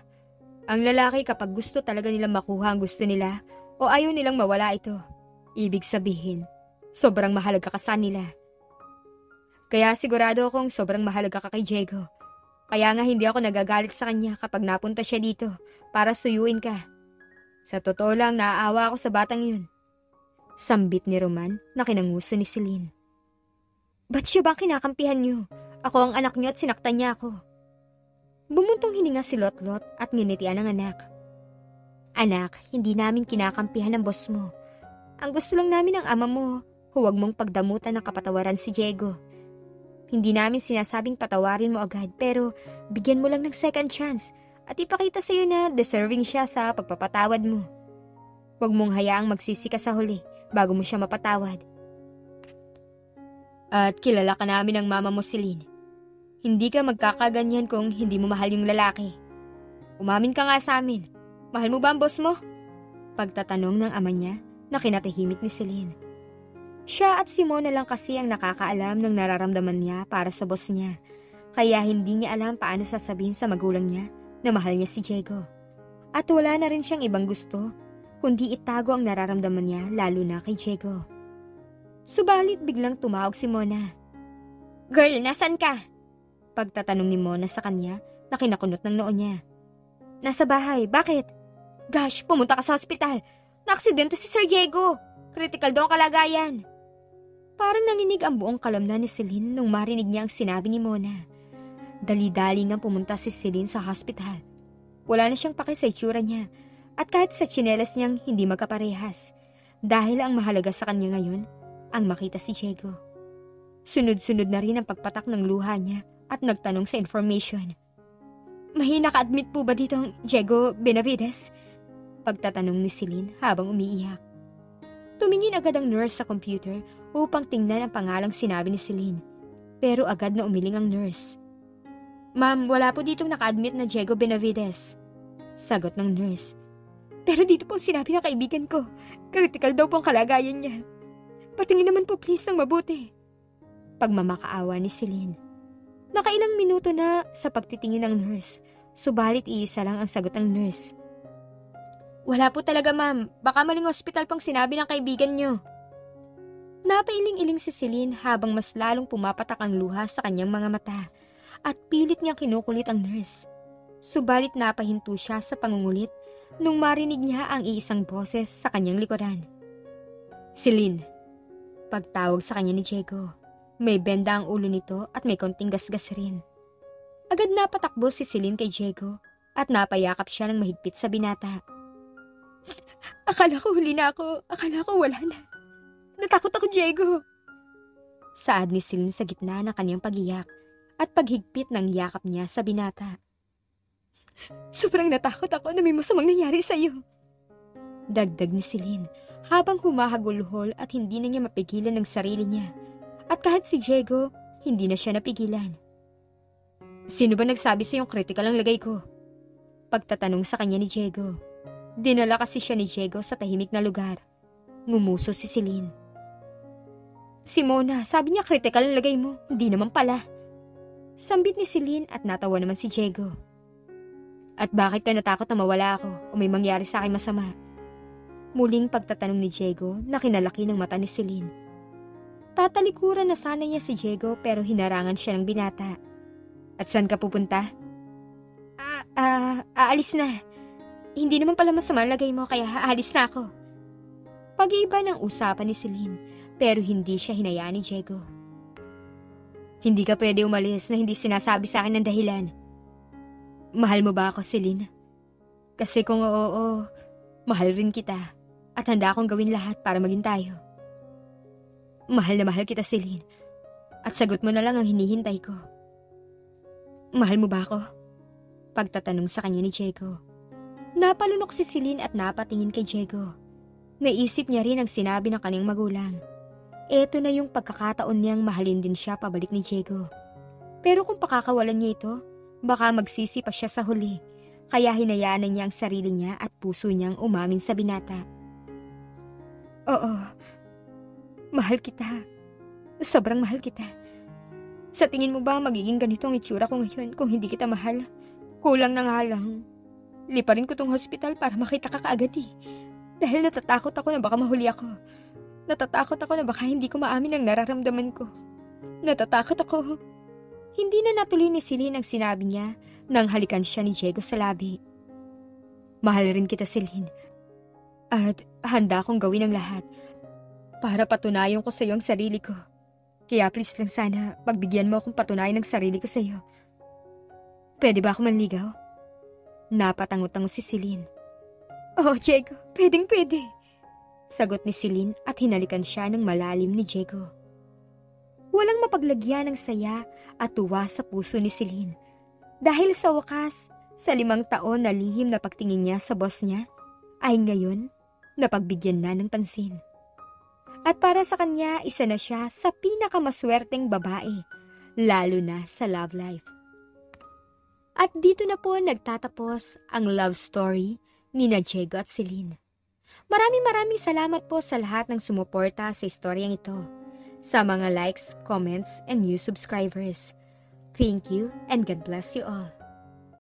ang lalaki kapag gusto talaga nilang makuha ang gusto nila o ayaw nilang mawala ito, ibig sabihin, sobrang mahalaga ka sa nila. Kaya sigurado akong sobrang mahalaga ka kay Diego. Kaya nga hindi ako nagagalit sa kanya kapag napunta siya dito para suyuin ka. Sa totoo lang, naaawa ako sa batang yun. Sambit ni Roman na kinanguso ni Celine. Ba't siya ba kinakampihan niyo? Ako ang anak niyo at sinaktan niya ako. Bumuntong hininga si Lotlot at nginitian ang anak. Anak, hindi namin kinakampihan ang boss mo. Ang gusto lang namin ng ama mo, huwag mong pagdamutan ng kapatawaran si Diego. Hindi namin sinasabing patawarin mo agad pero bigyan mo lang ng second chance at ipakita sa iyo na deserving siya sa pagpapatawad mo. Huwag mong hayaang magsisi ka sa huli bago mo siya mapatawad. At kilala ka namin ng mama mo, Celine. Hindi ka magkakaganyan kung hindi mo mahal yung lalaki. Umamin ka nga sa amin. Mahal mo ba ang boss mo? Pagtatanong ng ama niya na kinatahimik ni Celine. Siya at si Mona lang kasi ang nakakaalam ng nararamdaman niya para sa boss niya. Kaya hindi niya alam paano sasabihin sa magulang niya na mahal niya si Diego. At wala na rin siyang ibang gusto, kundi itago ang nararamdaman niya lalo na kay Diego. Subalit biglang tumawag si Mona. Girl, nasan ka? Pagtatanong ni Mona sa kanya na kinakunot ng noo niya. Nasa bahay, bakit? Gosh, pumunta ka sa ospital. Naaksidente si Sir Diego. Critical daw ang kalagayan. Parang nanginig ang buong kalamnan ni Celine nung marinig niya ang sinabi ni Mona. Dali-dali nga pumunta si Celine sa hospital. Wala na siyang paki sa itsura niya at kahit sa tsinelas niyang hindi magkaparehas. Dahil ang mahalaga sa kanya ngayon, ang makita si Diego. Sunod-sunod na rin ang pagpatak ng luha niya at nagtanong sa information. May naka-admit po ba dito ang Diego Benavides? Pagtatanong ni Celine habang umiiyak. Tumingin agad ang nurse sa computer upang tingnan ang pangalang sinabi ni Celine. Pero agad na umiling ang nurse. Ma'am, wala po ditong naka-admit na Diego Benavides. Sagot ng nurse. Pero dito po sinabi ng kaibigan ko. Critical daw po ang kalagayan niya. Patingin naman po please ng mabuti. Pagmamakaawa ni Celine. Nakailang minuto na sa pagtitingin ng nurse, subalit iisa lang ang sagot ng nurse. Wala po talaga ma'am, baka maling hospital pang sinabi ng kaibigan nyo. Napailing-iling si Celine habang mas lalong pumapatak ang luha sa kanyang mga mata at pilit niyang kinukulit ang nurse. Subalit napahinto siya sa pangungulit nung marinig niya ang iisang boses sa kanyang likuran. Celine. Pagtawag sa kanya ni Diego. May benda ang ulo nito at may konting gasgas rin. Agad napatakbo si Celine kay Diego at napayakap siya ng mahigpit sa binata. Akala ko huli na ako. Akala ko wala na. Natakot ako, Diego. Saad ni Celine sa gitna ng kanyang pagiyak at paghigpit ng yakap niya sa binata. Sobrang natakot ako na may masamang nangyari sa'yo. Dagdag ni Celine habang humahagulhol at hindi na niya mapigilan ng sarili niya. At kahit si Diego, hindi na siya napigilan. Sino ba nagsabi sa'yong critical ang lagay ko? Pagtatanong sa kanya ni Diego. Dinala kasi siya ni Diego sa tahimik na lugar. Ngumuso si Celine. Si Mona, sabi niya critical ang lagay mo. Hindi naman pala. Sambit ni Celine at natawa naman si Diego. At bakit ka natakot na mawala ako o may mangyari sa akin masama? Muling pagtatanong ni Diego na kinalaki ng mata ni Celine. Tatalikuran na sana niya si Diego pero hinarangan siya ng binata. At saan ka pupunta? Aalis na. Hindi naman pala masama lagay mo kaya aalis na ako. Pag-iiba ng usapan ni Celine pero hindi siya hinayaan ni Diego. Hindi ka pwede umalis na hindi sinasabi sa akin ng dahilan. Mahal mo ba ako, Celine? Kasi kung oo, mahal rin kita at handa akong gawin lahat para maging tayo. Mahal na mahal kita, Celine. At sagot mo na lang ang hinihintay ko. Mahal mo ba ako? Pagtatanong sa kanya ni Diego. Napalunok si Celine at napatingin kay Diego. Naisip niya rin ang sinabi ng kanyang magulang. Eto na yung pagkakataon niyang mahalin din siya pabalik ni Diego. Pero kung pakakawalan niya ito, baka magsisi pa siya sa huli. Kaya hinayaan niya ang sarili niya at puso niyang umamin sa binata. Oo. Mahal kita. Sobrang mahal kita. Sa tingin mo ba magiging ganito ang itsura ko ngayon kung hindi kita mahal? Kulang na nga lang. Liparin ko tong hospital para makita ka kaagad eh. Dahil natatakot ako na baka mahuli ako. Natatakot ako na baka hindi ko maamin ang nararamdaman ko. Natatakot ako. Hindi na natuloy ni Celine ang sinabi niya nang halikan siya ni Diego sa labi. Mahal rin kita, Celine. At handa akong gawin ang lahat para patunayan ko sa iyo ang sarili ko. Kaya please lang sana, pagbigyan mo akong patunayan ng sarili ko sa iyo. Pwede ba ako manligaw? Napatangot-tango si Celine. Oh, Diego, pwedeng-pwede. Sagot ni Celine at hinalikan siya ng malalim ni Diego. Walang mapaglagyan ng saya at tuwa sa puso ni Celine. Dahil sa wakas, sa 5 taon na lihim na pagtingin niya sa boss niya, ay ngayon, napagbigyan na ng pansin. At para sa kanya, isa na siya sa pinakamaswerteng babae, lalo na sa love life. At dito na po nagtatapos ang love story ni Diego at Celine. Maraming salamat po sa lahat ng sumuporta sa istoryang ito. Sa mga likes, comments, and new subscribers. Thank you and God bless you all.